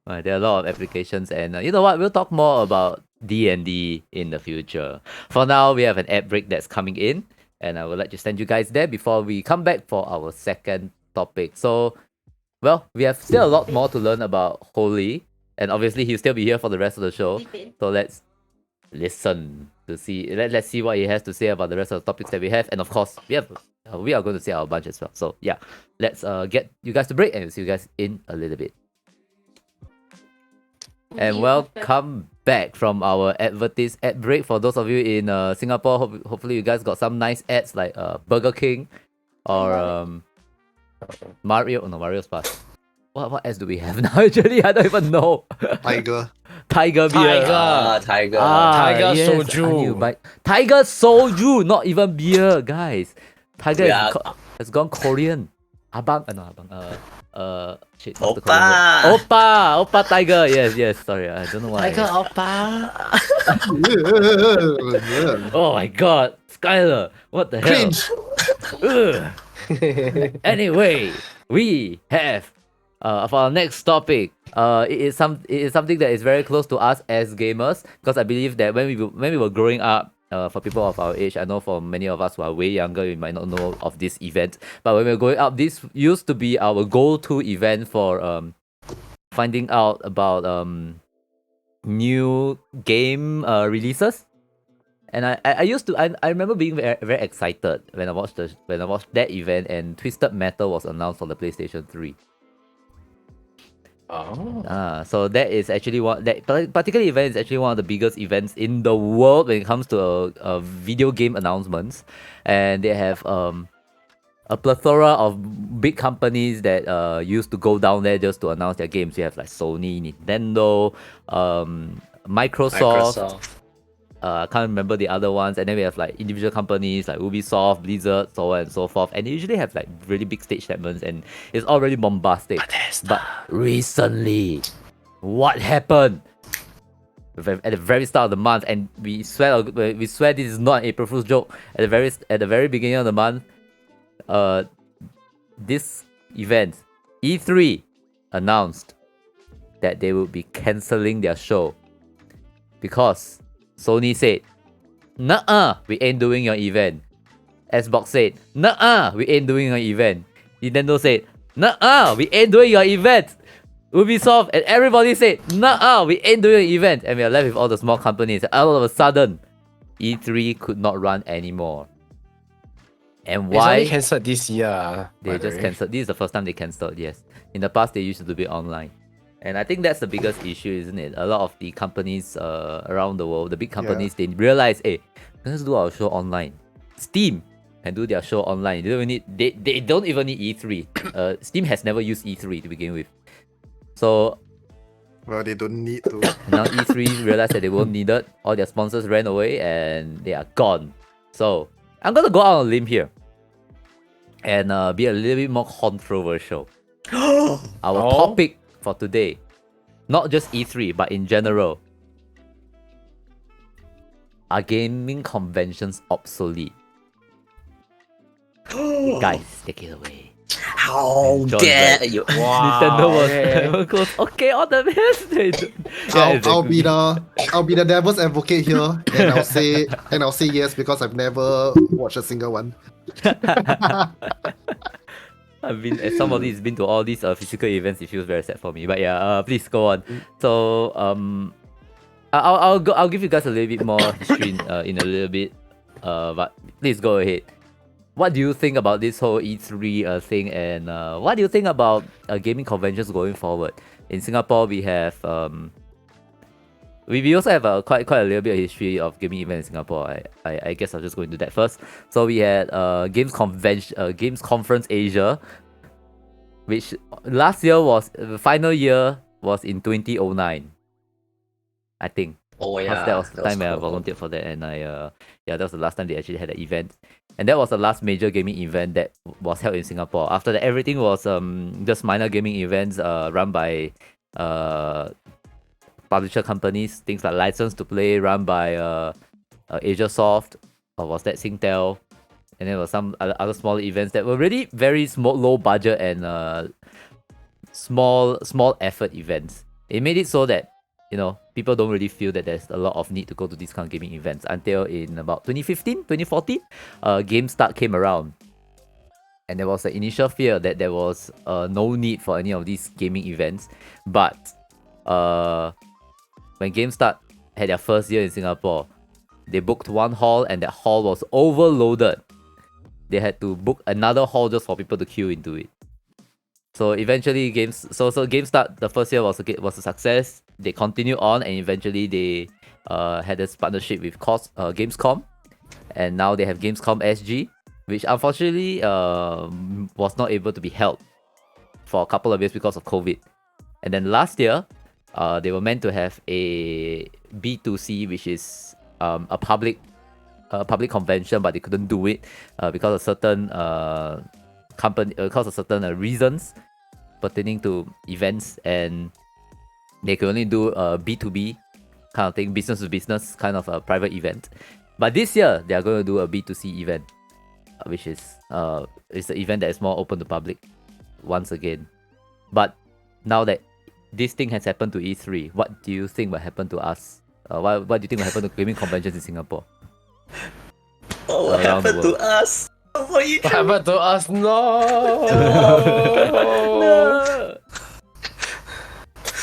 Speaker 1: There are a lot of applications, and you know what? We'll talk more about D&D in the future. For now, we have an ad break that's coming in, and I would like to send you guys there before we come back for our second topic. So, well, we have still a lot more to learn about Holy, and obviously he'll still be here for the rest of the show. So let's listen to see. Let's see what he has to say about the rest of the topics that we have, and of course, we are going to say our bunch as well. So yeah, let's get you guys to break, and we'll see you guys in a little bit. And welcome back from our ad break. For those of you in Singapore, hopefully you guys got some nice ads like Burger King or Mario. No, Mario's past. What ads do we have now? Actually, I don't even know.
Speaker 2: Tiger.
Speaker 1: Tiger beer.
Speaker 4: Tiger.
Speaker 3: Tiger
Speaker 1: yes,
Speaker 3: soju.
Speaker 1: I knew, but Tiger soju, not even beer, guys. Tiger
Speaker 4: Yeah.
Speaker 1: has gone Korean. Abang, no abang. Shit. What's the Korean
Speaker 4: Oppa.
Speaker 1: word? Oppa Tiger. Yes. Sorry, I don't know why.
Speaker 3: Tiger Oppa.
Speaker 1: Oh my God, Skylar, what the
Speaker 2: Cringe.
Speaker 1: hell? Ugh. Anyway, we have for our next topic. It is something that is very close to us as gamers, because I believe that when we were growing up, for people of our age, I know for many of us who are way younger, we might not know of this event. But when we were growing up, this used to be our go-to event for finding out about new game releases. And I remember being very, very excited when I watched that event and Twisted Metal was announced for the PlayStation 3. So that is actually that particular event is actually one of the biggest events in the world when it comes to video game announcements, and they have a plethora of big companies that used to go down there just to announce their games. You have like Sony, Nintendo, Microsoft. I can't remember the other ones, and then we have like individual companies like Ubisoft, Blizzard, so on and so forth, and they usually have like really big stage segments, and it's all really bombastic. But recently, what happened? At the very start of the month, and we swear this is not an April Fool's joke. At the very beginning of the month, this event, E3, announced that they would be cancelling their show because Sony said, "Nuh-uh, we ain't doing your event." Xbox said, "Nuh-uh, we ain't doing your event." Nintendo said, "Nuh-uh, we ain't doing your event." Ubisoft and everybody said, "Nuh-uh, we ain't doing your event." And we are left with all the small companies. All of a sudden, E3 could not run anymore. And why?
Speaker 3: It's only cancelled this year.
Speaker 1: They just cancelled. This is the first time they cancelled, yes. In the past, they used to do it online. And I think that's the biggest issue, isn't it? A lot of the companies around the world, the big companies, they realize, hey, let's do our show online. Steam can do their show online. They don't even need E3. Steam has never used E3 to begin with. So
Speaker 2: Well, they don't need to.
Speaker 1: now E3 realized that they won't need it. All their sponsors ran away and they are gone. So I'm gonna go out on a limb here and be a little bit more controversial. Our topic for today, not just E3 but in general, are gaming conventions obsolete? Guys, take it away.
Speaker 4: How
Speaker 1: John's
Speaker 4: dare
Speaker 1: like,
Speaker 4: you?
Speaker 1: Nintendo goes okay on the best.
Speaker 2: I'll be the devil's advocate here, and I'll say yes because I've never watched a single one.
Speaker 1: As somebody who's been to all these physical events, it feels very sad for me. But yeah, please go on. So I'll give you guys a little bit more history in a little bit. But please go ahead. What do you think about this whole E3 thing, and what do you think about gaming conventions going forward? In Singapore, we have we also have quite a little bit of history of gaming events in Singapore. I guess I'll just go into that first. So we had Games Conference Asia, which last year was the final year was in 2009, I think.
Speaker 4: Oh yeah,
Speaker 1: That was the time when I volunteered for that, and that was the last time they actually had an event, and that was the last major gaming event that was held in Singapore. After that, everything was just minor gaming events run by publisher companies, things like License to Play run by AsiaSoft, or was that Singtel, and there were some other smaller events that were really very small, low budget and small effort events. It made it so that people don't really feel that there's a lot of need to go to these kind of gaming events until in about 2015, 2014, GameStart came around. And there was an initial fear that there was no need for any of these gaming events. But when GameStart had their first year in Singapore, they booked one hall and that hall was overloaded. They had to book another hall just for people to queue into it. So eventually, GameStart, the first year was a success. They continued on, and eventually they had this partnership with Gamescom, and now they have Gamescom SG, which unfortunately was not able to be held for a couple of years because of COVID. And then last year, they were meant to have a B2C, which is a public convention, but they couldn't do it because of certain reasons pertaining to events, and they could only do a B2B kind of thing, business to business kind of a private event. But this year they are going to do a B2C event, which is it's an event that is more open to public once again. But now that this thing has happened to E3, what do you think will happen to us? What do you think will happen to gaming conventions in Singapore?
Speaker 4: Oh, what
Speaker 1: Around the
Speaker 4: happened to
Speaker 1: world.
Speaker 4: us? What you
Speaker 3: What happened to us? No.
Speaker 1: No.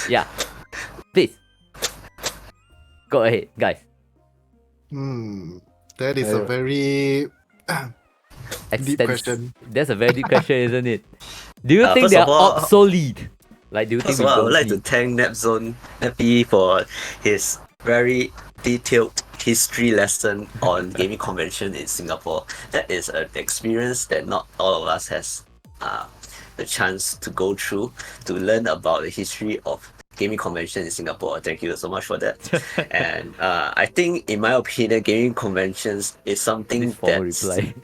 Speaker 1: Yeah. Please. Go ahead, guys.
Speaker 2: That is a very deep question.
Speaker 1: That's a very deep question, isn't it? Do you think
Speaker 4: First
Speaker 1: they
Speaker 4: of
Speaker 1: are
Speaker 4: all-
Speaker 1: obsolete? Like, do you think
Speaker 4: First
Speaker 1: we
Speaker 4: of all, I
Speaker 1: don't
Speaker 4: would like to
Speaker 1: need?
Speaker 4: thank Napzone Happy for his very detailed history lesson on gaming convention in Singapore. That is an experience that not all of us has the chance to go through to learn about the history of gaming convention in Singapore. Thank you so much for that. And I think, in my opinion, gaming conventions is something
Speaker 1: This formal
Speaker 4: that's
Speaker 1: reply.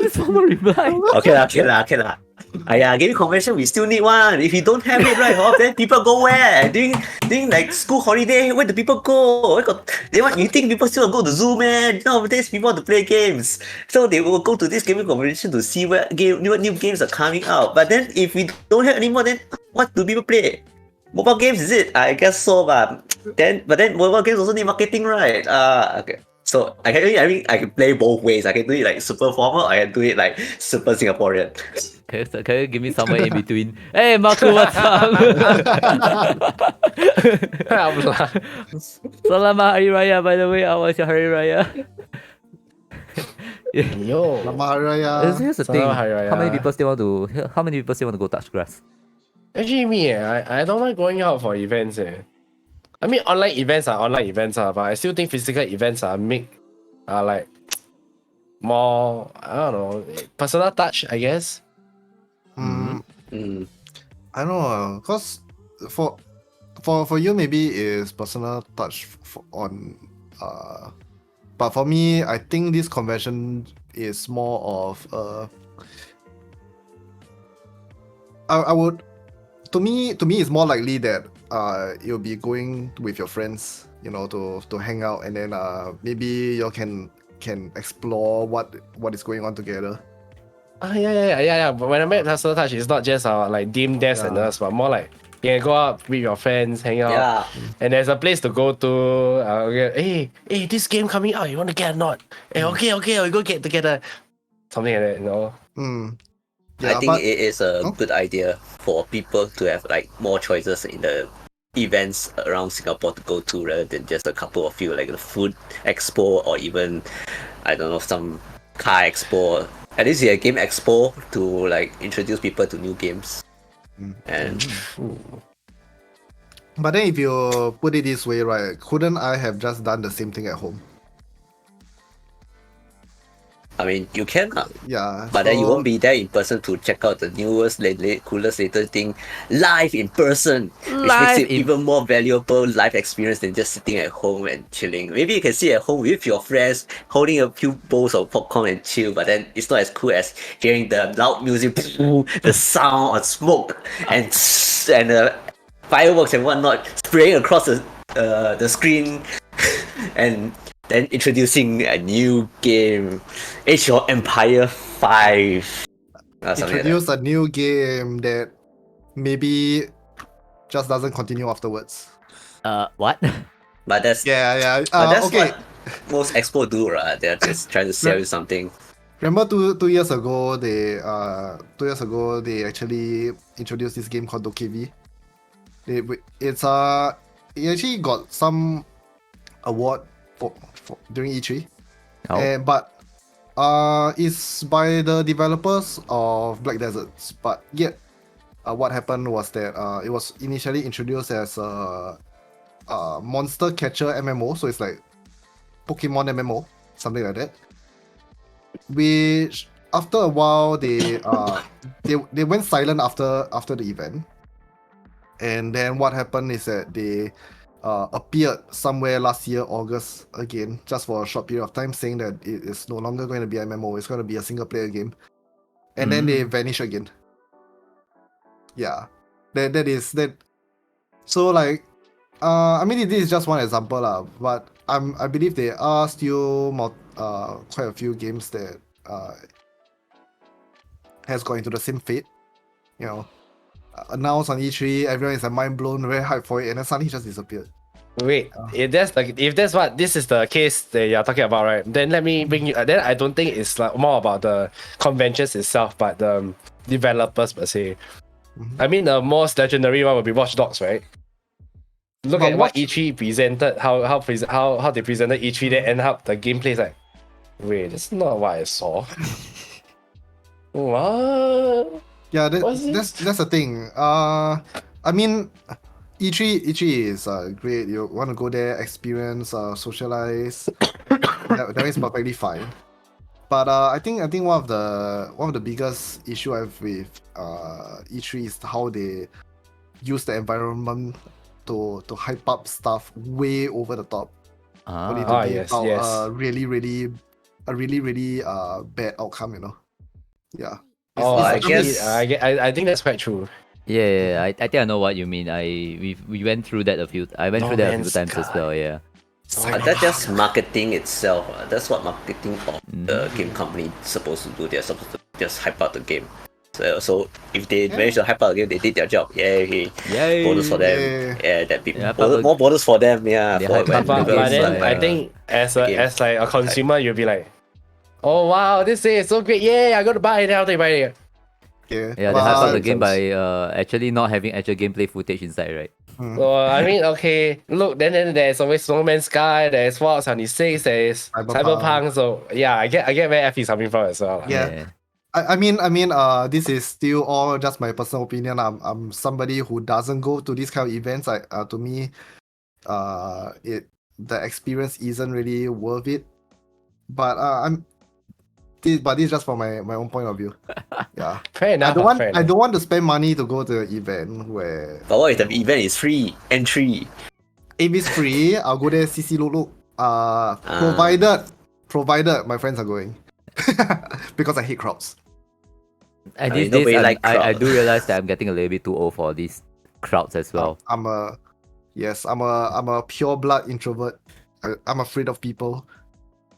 Speaker 1: This formal reply.
Speaker 4: Okay lah. Gaming convention we still need one. If you don't have it right, then people go where? During like school holiday, where do people go? You think people still go to Zoom, man? Nowadays people want to play games, so they will go to this gaming convention to see what new games are coming out. But then if we don't have anymore, then what do people play? Mobile games, is it? I guess so, but then mobile games also need marketing, right? Okay. So I can play both ways. I can do it like super formal. I can do it like super Singaporean.
Speaker 1: Can you give me somewhere in between? Hey, Marco, what's up? Selamat Hari Raya, by the way. How was your Hari Raya?
Speaker 3: Yo.
Speaker 2: Selamat Hari Raya.
Speaker 1: Here's the thing.
Speaker 3: Selamat Hari Raya.
Speaker 1: How many people still want to go touch grass?
Speaker 3: Actually, I don't like going out for events. I mean, online events are online events, but I still think physical events are like more, I don't know, personal touch, I guess.
Speaker 2: Mm,
Speaker 4: Mm.
Speaker 2: I don't know, cause for you maybe is personal touch on but for me I think this convention is more of I would to me it's more likely that you'll be going with your friends, to hang out, and then maybe you can explore what is going on together.
Speaker 3: Yeah. But when I meant personal touch, it's not just like dim devs and us, but more like you can go out with your friends, hang out,
Speaker 4: Yeah.
Speaker 3: and there's a place to go to. Hey, this game coming out, you want to get or not? Hey, okay, we go get together. Something like that,
Speaker 2: Yeah,
Speaker 4: I think
Speaker 2: but
Speaker 4: it is a good idea for people to have like more choices in the events around Singapore to go to, rather than just a couple of few, like the food expo or even, I don't know, some car expo. At least a game expo to like introduce people to new games. And
Speaker 2: But then if you put it this way, right, couldn't I have just done the same thing at home?
Speaker 4: I mean, you can,
Speaker 2: Yeah.
Speaker 4: but then you won't be there in person to check out the newest, coolest, latest thing live in person, which makes it even more valuable live experience than just sitting at home and chilling. Maybe you can sit at home with your friends, holding a few bowls of popcorn and chill, but then it's not as cool as hearing the loud music, the sound of smoke and fireworks and whatnot spraying across the screen, and then introducing a new game, Age of Empire 5.
Speaker 2: Introduce a new game that maybe just doesn't continue afterwards.
Speaker 1: What?
Speaker 4: But that's
Speaker 2: Yeah.
Speaker 4: but that's
Speaker 2: Okay.
Speaker 4: what most expo do, right? They're just trying to sell you something.
Speaker 2: Remember two years ago they actually introduced this game called Dokevi. It actually got some award for during E3.
Speaker 1: Oh.
Speaker 2: But it's by the developers of Black Deserts. But yet, what happened was that it was initially introduced as a monster catcher MMO, so it's like Pokemon MMO, something like that. Which after a while they went silent after the event, and then what happened is that they appeared somewhere last year August again, just for a short period of time, saying that it is no longer going to be MMO, it's going to be a single player game, and then they vanish again. Yeah, that is that. So like, I mean this is just one example lah, but I believe there are still quite a few games that has got into the same fate. Announced on E3, everyone is mind blown, very hyped for it, and then suddenly just disappeared.
Speaker 3: Wait, if that's what this is the case that you're talking about, right? Then let me bring you. Then I don't think it's like more about the conventions itself, but the developers per se. I mean, the most legendary one would be Watch Dogs, right? Look
Speaker 2: But
Speaker 3: at what E3 presented, how they presented E3, then end up the gameplay is like, wait, that's not what I saw. What?
Speaker 2: Yeah,
Speaker 3: What's
Speaker 2: that's the thing. I mean, E3 is great. You want to go there, experience, socialize. that is perfectly fine. But I think one of the biggest issue I have with E3 is how they use the environment to hype up stuff way over the top. Only to bring
Speaker 3: yes,
Speaker 2: out
Speaker 3: yes.
Speaker 2: a really bad outcome. Yeah.
Speaker 3: Oh,
Speaker 4: I
Speaker 3: actually,
Speaker 4: guess-
Speaker 3: I think that's quite true.
Speaker 1: Yeah, I think I know what you mean. We went through that a few. I went through that a few
Speaker 3: Man's
Speaker 1: times as
Speaker 3: Sky.
Speaker 1: well. Yeah.
Speaker 4: That's just marketing itself. That's what marketing of the game company is supposed to do. They're supposed to just hype out the game. So if they manage to hype out the game, they did their job. Yay!
Speaker 1: Yay!
Speaker 4: Bonus for them.
Speaker 2: Yeah.
Speaker 4: Yeah, that be
Speaker 1: Yeah, but-
Speaker 4: more bonus for them. Yeah,
Speaker 1: They
Speaker 4: for
Speaker 1: hype up
Speaker 4: when
Speaker 1: the
Speaker 3: But
Speaker 1: game
Speaker 3: then
Speaker 1: by,
Speaker 3: I think as
Speaker 4: the game.
Speaker 3: as like a consumer, you'll be like, oh wow, this is so great! Yeah, I gotta buy it now. They buy it.
Speaker 2: Yeah.
Speaker 1: Yeah, they
Speaker 2: But,
Speaker 1: hype up
Speaker 2: uh,
Speaker 1: the game by actually not having actual gameplay footage inside, right?
Speaker 3: So I mean, okay, look, then there's always No Man's Sky, there's Fallout 76, there's Cyberpunk. So yeah, I get where F is coming from as well.
Speaker 2: Yeah. I mean, this is still all just my personal opinion. I'm somebody who doesn't go to these kind of events. To me, the experience isn't really worth it. But this is just from my own point of view. Yeah,
Speaker 3: Fair enough.
Speaker 2: I don't want to spend money to go to an event where
Speaker 4: But what if the event is free entry?
Speaker 2: if it's free, I'll go there CC look. Provided my friends are going, because I hate crowds.
Speaker 1: And
Speaker 4: I
Speaker 1: these
Speaker 4: mean, nobody
Speaker 1: days,
Speaker 4: like
Speaker 1: I
Speaker 4: crowd.
Speaker 1: do realize that I'm getting a little bit too old for these crowds as well.
Speaker 2: I'm a pure blood introvert. I'm afraid of people.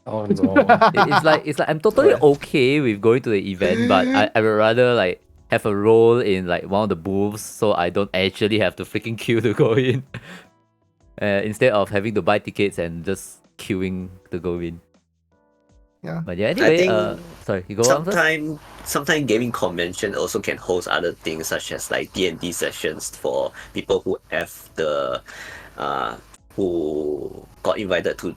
Speaker 3: Oh no.
Speaker 1: It's like I'm totally okay with going to the event, but I would rather like have a role in like one of the booths so I don't actually have to freaking queue to go in. Instead of having to buy tickets and just queuing to go in.
Speaker 2: Yeah.
Speaker 1: But yeah, anyway,
Speaker 4: think
Speaker 1: sorry, you go on first?
Speaker 4: Sometime gaming convention also can host other things such as like D&D sessions for people who have the who got invited to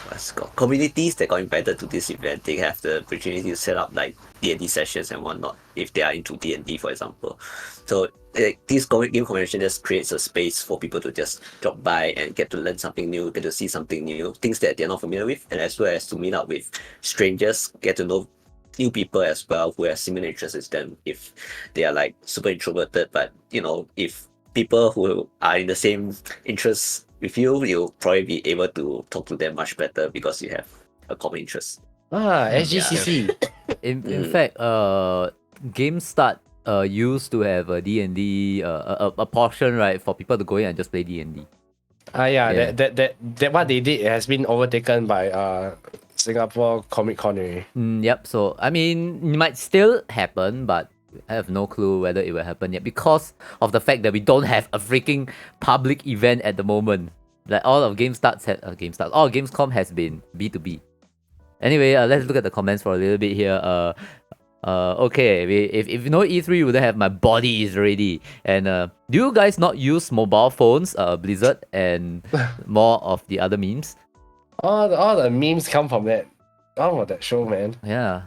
Speaker 4: what's it called, communities that got invited to this event. They have the opportunity to set up like D&D sessions and whatnot if they are into D&D, for example. So this game convention just creates a space for people to just drop by and get to learn something new, get to see something new, things that they're not familiar with, and as well as to meet up with strangers, get to know new people as well who have similar interests as them if they are like super introverted. But if people who are in the same interests with you, you'll probably be able to talk to them much better because you have a common interest.
Speaker 3: SGCC.
Speaker 1: In fact, GameStart used to have a D&D a portion, right, for people to go in and just play D&D.
Speaker 3: Yeah. That what they did has been overtaken by Singapore Comic Con.
Speaker 1: Yep. So I mean, it might still happen, but I have no clue whether it will happen yet because of the fact that we don't have a freaking public event at the moment. Like all of all Gamescom has been B2B. Anyway, let's look at the comments for a little bit here. Okay, if you know E3, you wouldn't have my body is ready. And do you guys not use mobile phones, Blizzard, and more of the other memes?
Speaker 3: All the memes come from that. Oh, that show, man.
Speaker 1: Yeah.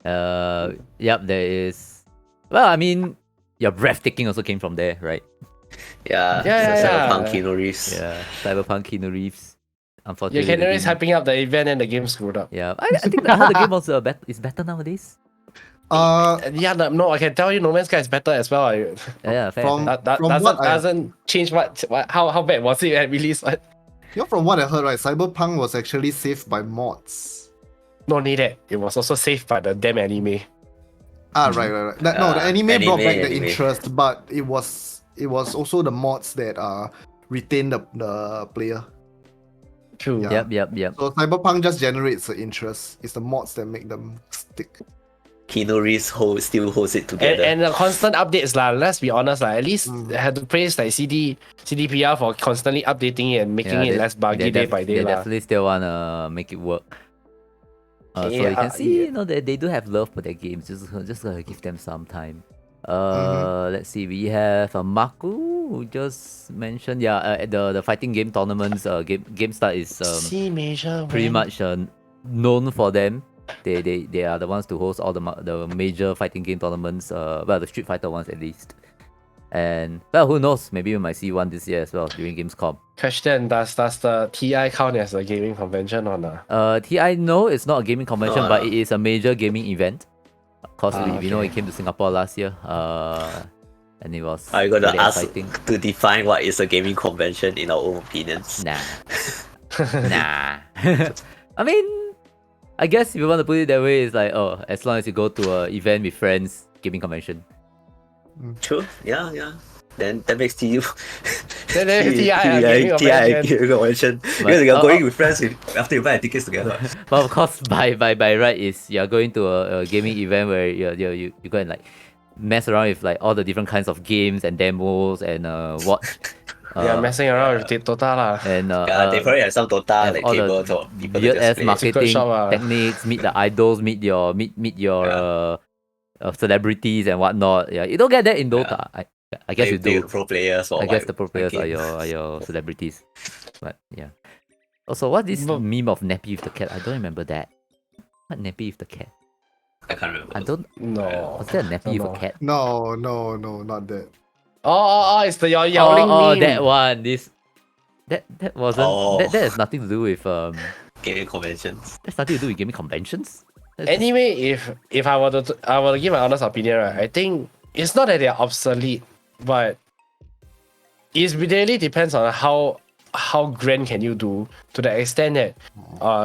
Speaker 1: Yep, there is. Well, I mean, your breathtaking also came from there, right?
Speaker 3: Yeah.
Speaker 4: Cyberpunk Keanu Reeves.
Speaker 1: Yeah, Cyberpunk Keanu Reeves. Unfortunately,
Speaker 3: Keanu Reeves
Speaker 1: the game-
Speaker 3: hyping up the event and the game screwed up.
Speaker 1: Yeah, I think how the game also is better nowadays.
Speaker 3: No, I can tell you, No Man's Sky is better as well.
Speaker 1: Yeah, fair.
Speaker 2: From-
Speaker 1: fair.
Speaker 3: That
Speaker 2: From
Speaker 3: doesn't
Speaker 2: what I-
Speaker 3: doesn't change how bad was it at release.
Speaker 2: From what I heard, right, Cyberpunk was actually saved by mods.
Speaker 3: No need that. It was also saved by the damn anime.
Speaker 2: Right. The anime brought back the
Speaker 4: anime.
Speaker 2: interest, but it was also the mods that retained the player.
Speaker 3: True.
Speaker 2: Yeah.
Speaker 1: Yep.
Speaker 2: So Cyberpunk just generates the interest. It's the mods that make them stick.
Speaker 4: Keanu Reeves still holds it together.
Speaker 3: And the constant updates lah. Let's be honest lah. At least
Speaker 2: Mm.
Speaker 3: I had to praise like CDPR for constantly updating it and making it less buggy day by day
Speaker 1: They
Speaker 3: lah.
Speaker 1: definitely still wanna make it work. So you
Speaker 3: Yeah,
Speaker 1: can see,
Speaker 3: yeah.
Speaker 1: they do have love for their games. Just gotta give them some time.
Speaker 2: Mhm.
Speaker 1: Let's see. We have Maku who just mentioned the fighting game tournaments. GameStar is
Speaker 3: C major
Speaker 1: pretty
Speaker 3: when-
Speaker 1: much known for them. They are the ones to host all the major fighting game tournaments. The Street Fighter ones at least. And well, who knows? Maybe we might see one this year as well during Gamescom.
Speaker 3: Question: Does the TI count as a gaming convention or not?
Speaker 1: TI, no, it's not a gaming convention,
Speaker 4: No,
Speaker 1: but
Speaker 4: no.
Speaker 1: it is a major gaming event. Of course, we know
Speaker 3: okay.
Speaker 1: it came to Singapore last year. And it was
Speaker 4: I gotta
Speaker 1: really
Speaker 4: ask
Speaker 1: exciting.
Speaker 4: to define what is a gaming convention in our own opinions.
Speaker 1: Nah. Nah. I mean, I guess if you want to put it that way, it's like, oh, as long as you go to an event with friends, gaming convention.
Speaker 4: True. Yeah. Then that makes TU
Speaker 3: Then TI a gaming convention.
Speaker 4: gaming convention.
Speaker 1: But-
Speaker 4: Because you're
Speaker 1: oh,
Speaker 4: going
Speaker 1: oh.
Speaker 4: with friends after you buy the tickets together.
Speaker 1: But of course, by right, is you're going to a gaming event where you go and like mess around with like all the different kinds of games and demos and watch.
Speaker 3: Yeah, messing around with Dota lah.
Speaker 1: And
Speaker 4: They probably have some Dota
Speaker 1: have
Speaker 4: like
Speaker 1: all
Speaker 4: tables
Speaker 1: the
Speaker 4: or people to
Speaker 1: weird
Speaker 4: just
Speaker 1: ass
Speaker 4: play.
Speaker 1: marketing
Speaker 3: shop, ah.
Speaker 1: techniques, meet the idols, meet your celebrities and whatnot. Yeah, you don't get that in Dota. I guess you
Speaker 4: Play
Speaker 1: do.
Speaker 4: with pro players or
Speaker 1: I guess
Speaker 4: what-
Speaker 1: the pro
Speaker 4: what
Speaker 1: players are
Speaker 4: game.
Speaker 1: your celebrities. But yeah. Also, what's this
Speaker 3: But-
Speaker 1: meme of Nappy with the cat? I don't remember that. What Nappy with the cat?
Speaker 4: I can't remember.
Speaker 1: I don't.
Speaker 3: No.
Speaker 1: Was there a Nappy with
Speaker 3: no.
Speaker 1: a cat?
Speaker 2: No, not that.
Speaker 3: Oh, it's the yowling
Speaker 1: Oh,
Speaker 3: meme.
Speaker 1: that one. That wasn't.
Speaker 4: Oh.
Speaker 1: That has nothing to do with
Speaker 4: Gaming conventions.
Speaker 1: That's nothing to do with gaming conventions. That's just-
Speaker 3: Anyway, if I were to give my honest opinion, right, I think it's not that they're obsolete, but it really depends on how grand can you do, to the extent that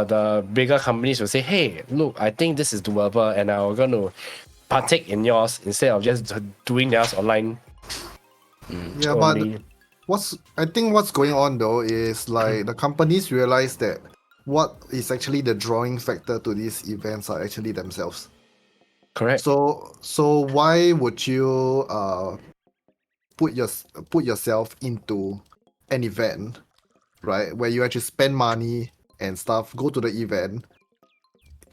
Speaker 3: the bigger companies will say, hey, look, I think this is doable and I'm going to partake in yours instead of just doing theirs online.
Speaker 2: Yeah, but
Speaker 3: only.
Speaker 2: I think what's going on though is like the companies realize that what is actually the drawing factor to these events are actually themselves.
Speaker 3: Correct.
Speaker 2: So why would you put yourself into an event, right, where you actually spend money and stuff, go to the event,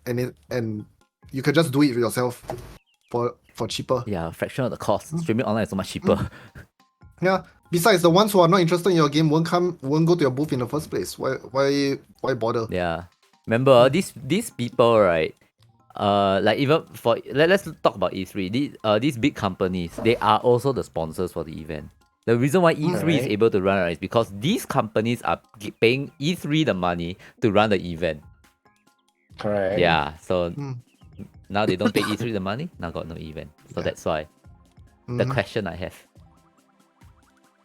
Speaker 2: and you can just do it yourself for cheaper.
Speaker 1: yeah, a fraction of the cost. Streaming online is so much cheaper.
Speaker 2: Yeah. Besides, the ones who are not interested in your game won't go to your booth in the first place. Why bother?
Speaker 1: Yeah. Remember these people, right? Like even for let's talk about E3. These big companies, they are also the sponsors for the event. The reason why E3 is
Speaker 3: Right.
Speaker 1: able to run is because these companies are paying E3 the money to run the event.
Speaker 3: Correct.
Speaker 1: Yeah. So
Speaker 2: Mm.
Speaker 1: now they don't pay E3 the money. Now got no event. So that's why the
Speaker 2: Mhm.
Speaker 1: question I have.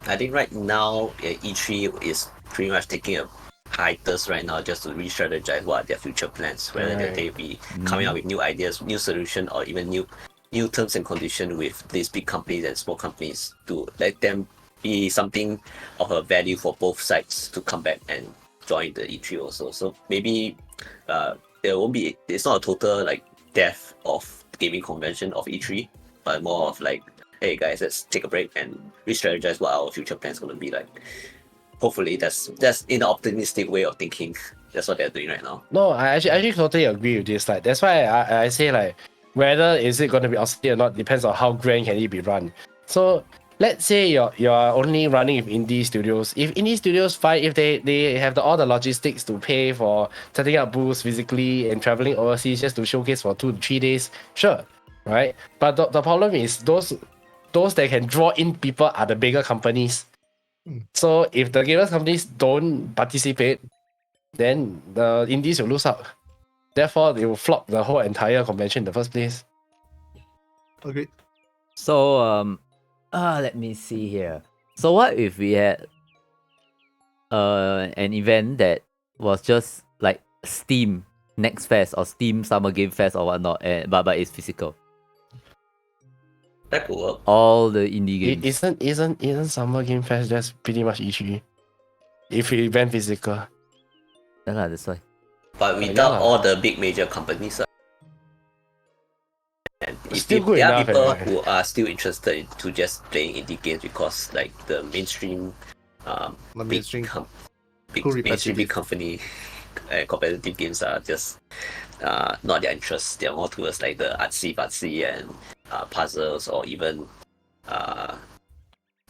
Speaker 4: I think right now E3 is pretty much taking a hiatus right now just to re-strategize what are their future plans, whether
Speaker 3: Right.
Speaker 4: they be coming up with new ideas, new solution, or even new terms and conditions with these big companies and small companies to let them be something of a value for both sides to come back and join the E3 also. So maybe there won't be, it's not a total like death of gaming convention of E3, but more of like, hey guys, let's take a break and re-strategize what our future plans going to be like. Hopefully that's in an optimistic way of thinking. That's what they're doing right now.
Speaker 3: No, I actually totally agree with this. Like that's why I say like whether is it going to be obsolete or not depends on how grand can it be run. So let's say you're only running with indie studios. If indie studios fine, if they have all the logistics to pay for setting up booths physically and traveling overseas just to showcase for 2 to 3 days, sure, right? But the problem is those that can draw in people are the bigger companies. So if the gamers companies don't participate, then the indies will lose out. Therefore, they will flop the whole entire convention in the first place.
Speaker 2: Agreed.
Speaker 1: So let me see here. So what if we had an event that was just like Steam Next Fest or Steam Summer Game Fest or whatnot, but it's physical.
Speaker 4: That could work.
Speaker 1: All the indie games.
Speaker 3: Isn't Summer Game Fest just pretty much E3? If we event physical.
Speaker 1: Yeah, lah, that's why.
Speaker 4: But without
Speaker 3: yeah.
Speaker 4: all the big major companies.
Speaker 3: still good
Speaker 4: there are
Speaker 3: enough.
Speaker 4: people
Speaker 3: Anyway.
Speaker 4: who are still interested into just playing indie games because like the mainstream,
Speaker 2: The
Speaker 4: big,
Speaker 2: mainstream
Speaker 4: big
Speaker 2: too
Speaker 4: mainstream big
Speaker 2: repetitive.
Speaker 4: company competitive games are just not their interests. They're more towards like the artsy and puzzles or even how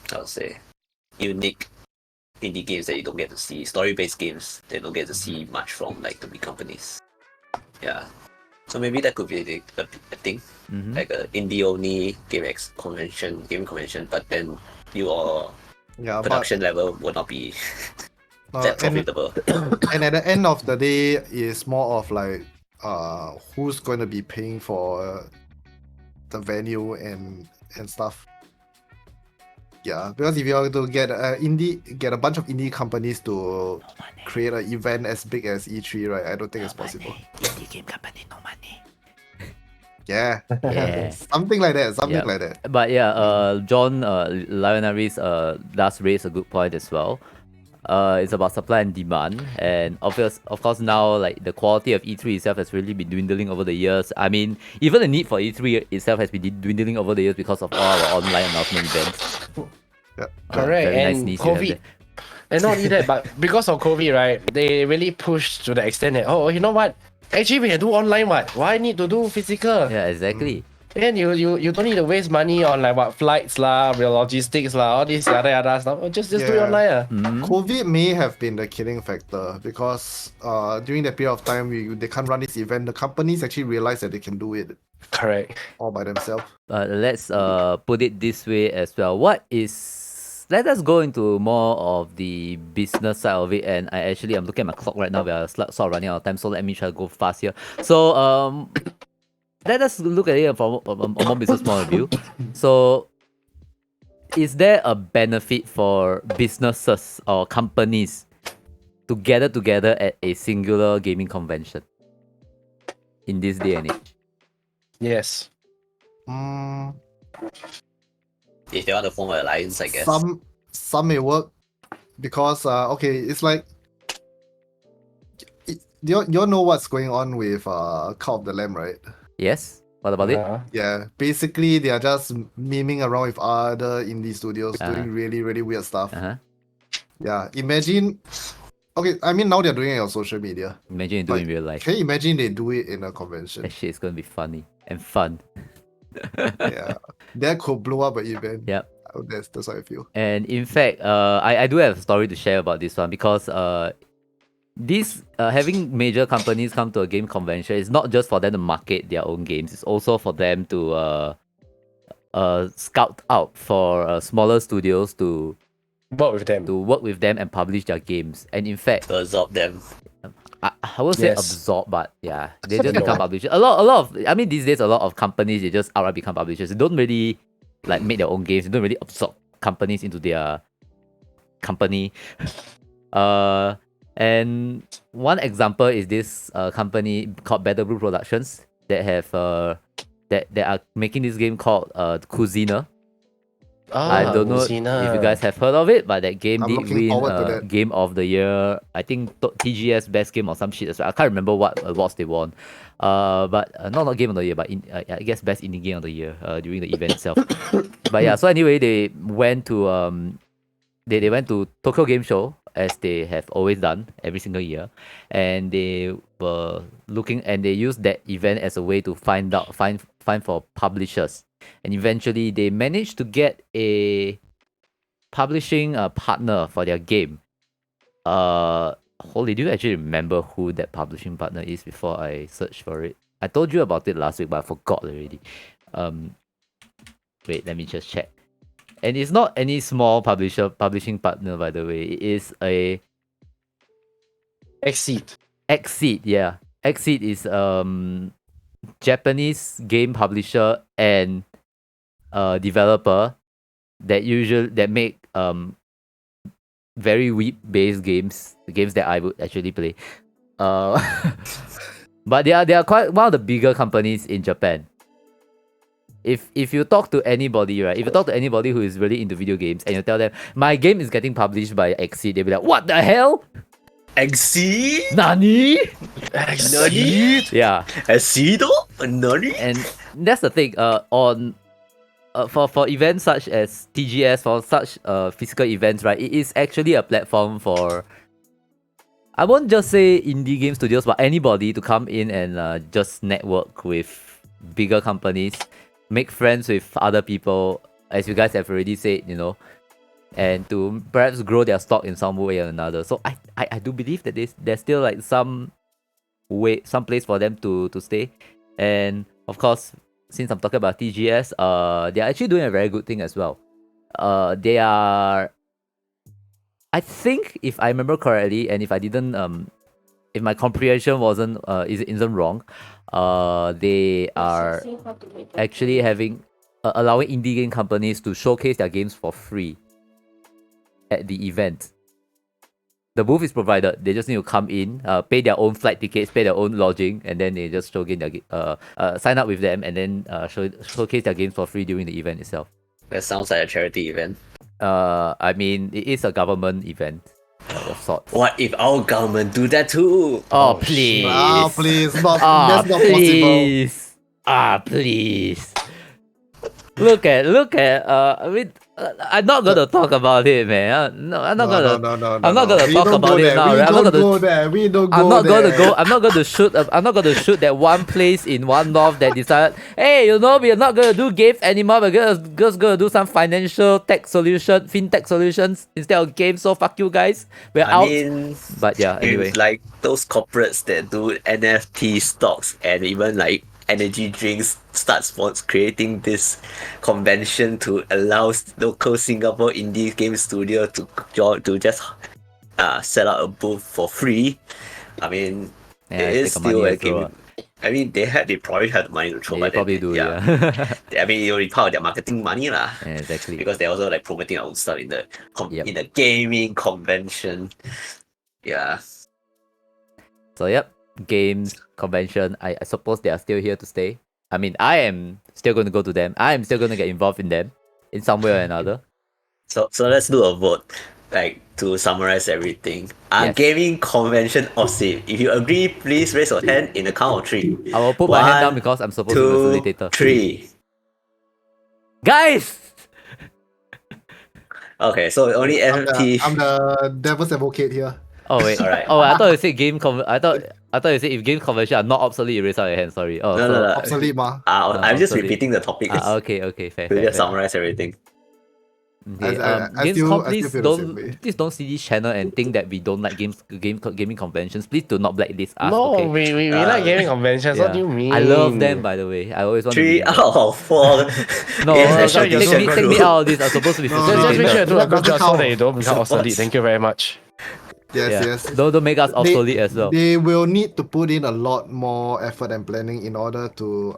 Speaker 4: to say unique indie games that you don't get to see, story-based games they don't get to see much from like the big companies. Yeah, so maybe that could be a thing,
Speaker 1: Mhm.
Speaker 4: like a indie only gaming convention, but then your
Speaker 2: Yeah,
Speaker 4: production level will not be
Speaker 2: but
Speaker 4: that profitable.
Speaker 2: and at the end of the day, it's more of like who's going to be paying for the venue and stuff. Yeah, because if you're to get a bunch of indie companies to create an event as big as E3, right? I don't think it's possible.
Speaker 1: Indie game company, no money.
Speaker 2: Yeah,
Speaker 1: Yeah.
Speaker 2: something like that. Something
Speaker 1: Yep.
Speaker 2: like that.
Speaker 1: But yeah, John Lionaris does raise a good point as well. It's about supply and demand, and of course now like the quality of E3 itself has really been dwindling over the years. I mean, even the need for E3 itself has been dwindling over the years because of all our online announcement events.
Speaker 2: Yeah.
Speaker 3: Correct.
Speaker 1: Very nice
Speaker 3: And
Speaker 1: sneeze you have
Speaker 3: COVID.
Speaker 1: there.
Speaker 3: And not only that, but because of COVID, right, they really pushed to the extent that, oh, you know what? Actually, we can do online, what? Why need to do physical?
Speaker 1: Yeah, exactly.
Speaker 3: Then you don't need to waste money on like what flights lah, real logistics lah, all this yada stuff. Just do it
Speaker 2: Yeah.
Speaker 3: online.
Speaker 1: Mhm.
Speaker 2: COVID may have been the killing factor because during that period of time they can't run this event. The companies actually realize that they can do it
Speaker 3: Correct.
Speaker 2: all by themselves.
Speaker 1: Let's put it this way as well. Let us go into more of the business side of it, and I'm looking at my clock right now. We are sort of running out of time, so let me try to go fast here. So let us look at it from a more business point of view. So, is there a benefit for businesses or companies to gather together at a singular gaming convention in this day and age?
Speaker 3: Yes.
Speaker 2: Mm,
Speaker 4: If they want to form an alliance, I guess.
Speaker 2: some may work because okay, it's like you all know what's going on with Cult of the Lamb, right?
Speaker 1: Yes. What about it?
Speaker 2: Yeah, basically they are just miming around with other indie studios doing really really weird stuff. Yeah, imagine. Okay, I mean now they're doing it on social media.
Speaker 1: Imagine you do it in real life.
Speaker 2: Can you imagine they do it in a convention?
Speaker 1: That shit is gonna be funny and fun.
Speaker 2: Yeah, that could blow up an event.
Speaker 1: Yep.
Speaker 2: That's how I feel.
Speaker 1: And in fact, I do have a story to share about this one because this having major companies come to a game convention is not just for them to market their own games. It's also for them to scout out for smaller studios to
Speaker 3: work with them
Speaker 1: and publish their games. And in fact,
Speaker 4: to absorb them.
Speaker 1: I won't say
Speaker 3: Yes.
Speaker 1: absorb, but yeah, they just become publishers. A lot of I mean these days a lot of companies they just outright become publishers. They don't really like make their own games. They don't really absorb companies into their company. And one example is this company called Better Blue Productions that have that are making this game called Cuisiner. I don't know if you guys have heard of it, but that game
Speaker 2: I'm
Speaker 1: did
Speaker 2: looking
Speaker 1: win
Speaker 2: forward to that.
Speaker 1: Game of the Year. I think TGS Best Game or some shit as well. I can't remember what awards they won. But not Game of the Year, but I guess Best Indie Game of the Year during the event itself. But yeah, so anyway, they went to they went to Tokyo Game Show as they have always done every single year, and they were looking and they used that event as a way to find for publishers, and eventually they managed to get a publishing partner for their game. Holy, do you actually remember who that publishing partner is before I search for it? I told you about it last week, but I forgot already. Wait, let me just check. And it's not any small publishing partner, by the way. It is a
Speaker 3: Exceed.
Speaker 1: yeah. Exceed is Japanese game publisher and developer that make very weeb based games that I would actually play. But they are quite one of the bigger companies in Japan. If you talk to anybody, right? If you talk to anybody who is really into video games and you tell them my game is getting published by Exceed, they'll be like, what the hell?
Speaker 4: Exceed?
Speaker 1: Nani?
Speaker 3: Exceed?
Speaker 1: Yeah.
Speaker 4: Exceed? Nani?
Speaker 1: And that's the thing. For events such as TGS, for such physical events, right? It is actually a platform for, I won't just say indie game studios, but anybody to come in and just network with bigger companies, make friends with other people, as you guys have already said, and to perhaps grow their stock in some way or another. So I do believe that there's still like some place for them to stay. And of course, since I'm talking about TGS, they're actually doing a very good thing as well. They are, I think, if I remember correctly, and if I didn't, if my comprehension isn't wrong, they are actually having allowing indie game companies to showcase their games for free at the event. The booth is provided. They just need to come in, pay their own flight tickets, pay their own lodging, and then they just sign up with them, and then showcase their games for free during the event itself.
Speaker 4: That sounds like a charity event.
Speaker 1: I mean, it is a government event of sorts.
Speaker 4: What if our government do that too?
Speaker 1: Oh, please!
Speaker 2: Please,
Speaker 1: Ah,
Speaker 2: that's not possible.
Speaker 1: please! Ah, please! Look at. I mean, I'm not gonna talk about it, man. No, I'm not gonna.
Speaker 2: No.
Speaker 1: I'm not gonna
Speaker 2: We
Speaker 1: talk
Speaker 2: don't
Speaker 1: about
Speaker 2: go
Speaker 1: it
Speaker 2: there.
Speaker 1: now.
Speaker 2: We
Speaker 1: Right? I'm not
Speaker 2: don't
Speaker 1: gonna.
Speaker 2: go there. We don't go
Speaker 1: I'm not
Speaker 2: there.
Speaker 1: gonna go. I'm not gonna shoot. I'm not gonna shoot that one place in one north that decided, hey, we're not gonna do games anymore. We're just gonna do some fintech solutions instead of games. So fuck you guys. We're
Speaker 4: I
Speaker 1: out.
Speaker 4: mean,
Speaker 1: But yeah, anyway.
Speaker 4: it's like those corporates that do NFT stocks and even like energy drinks starts creating this convention to allow local Singapore indie game studio to just set up a booth for free. I mean,
Speaker 1: Yeah,
Speaker 4: it is
Speaker 1: take the money
Speaker 4: still a
Speaker 1: and throw
Speaker 4: game. I mean, they probably have the money to throw,
Speaker 1: Yeah,
Speaker 4: but
Speaker 1: they probably
Speaker 4: then,
Speaker 1: do. Yeah.
Speaker 4: I mean, it will be part of their marketing money lah.
Speaker 1: Yeah, exactly.
Speaker 4: Because they're also like promoting our own stuff in the
Speaker 1: Yep.
Speaker 4: in the gaming convention. Yeah.
Speaker 1: So yep, games convention. I suppose they are still here to stay. I mean, I am still going to go to them. I am still going to get involved in them in some way or another.
Speaker 4: So let's do a vote, like to summarize everything.
Speaker 1: Yes.
Speaker 4: Gaming convention obsolete. If you agree, please raise your hand in the count of 3.
Speaker 1: I will put my hand down
Speaker 4: One,
Speaker 1: because I'm supposed to be a
Speaker 4: 2,
Speaker 1: facilitator.
Speaker 4: 3.
Speaker 1: Guys!
Speaker 4: Okay, so only FT.
Speaker 2: I'm the devil's advocate here.
Speaker 1: Oh wait.
Speaker 4: Alright.
Speaker 1: Oh, I thought you said I thought you said if game convention are not obsolete, you raise out your hand. Sorry. Oh,
Speaker 4: No.
Speaker 2: Obsolete, ma.
Speaker 4: I'm just
Speaker 1: obsolete.
Speaker 4: repeating the topic.
Speaker 1: Okay, fair.
Speaker 4: To
Speaker 1: fair,
Speaker 4: just
Speaker 1: fair.
Speaker 4: summarize everything.
Speaker 1: Okay,
Speaker 2: I
Speaker 1: Gamescom,
Speaker 2: still
Speaker 1: please
Speaker 2: feel the same way.
Speaker 1: don't see this channel and think that we don't like gaming conventions. Please do not blacklist us.
Speaker 3: No,
Speaker 1: okay?
Speaker 3: we like gaming conventions. What do you mean?
Speaker 1: I love them, by the way. I always want
Speaker 4: 3
Speaker 1: to be
Speaker 4: out of 4.
Speaker 1: No,
Speaker 4: Yes,
Speaker 3: sure,
Speaker 1: take
Speaker 3: you're
Speaker 1: me,
Speaker 3: so
Speaker 1: take me
Speaker 3: good.
Speaker 1: out of this. I'm supposed to be
Speaker 2: No,
Speaker 3: Just make
Speaker 1: facilitator.
Speaker 3: sure you do a
Speaker 2: That
Speaker 3: good job
Speaker 2: doesn't
Speaker 3: so that
Speaker 2: count.
Speaker 3: you don't become
Speaker 4: Support.
Speaker 3: obsolete. Thank you very much.
Speaker 2: Yes.
Speaker 1: Don't make us obsolete as well.
Speaker 2: They will need to put in a lot more effort and planning in order to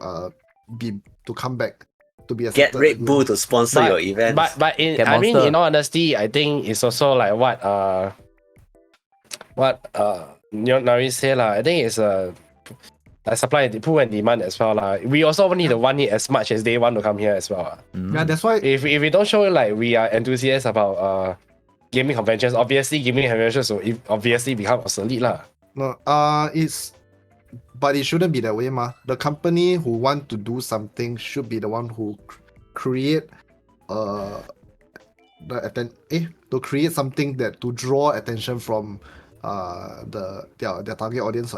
Speaker 2: come back to be
Speaker 4: Get
Speaker 2: accepted.
Speaker 4: Red
Speaker 2: again.
Speaker 4: Bull to sponsor your event.
Speaker 3: But
Speaker 1: Get
Speaker 3: I mean,
Speaker 1: Monster.
Speaker 3: in all honesty, I think it's also like what Nari say lah. I think it's like supply and pull and demand as well lah. We also need to want it as much as they want to come here as well.
Speaker 2: Yeah, that's why.
Speaker 3: If we don't show like we are enthusiasts about gaming conventions, obviously gaming conventions will obviously become obsolete lah.
Speaker 2: No, but it shouldn't be that way, ma. The company who want to do something should be the one who create to create something that to draw attention from their target audience.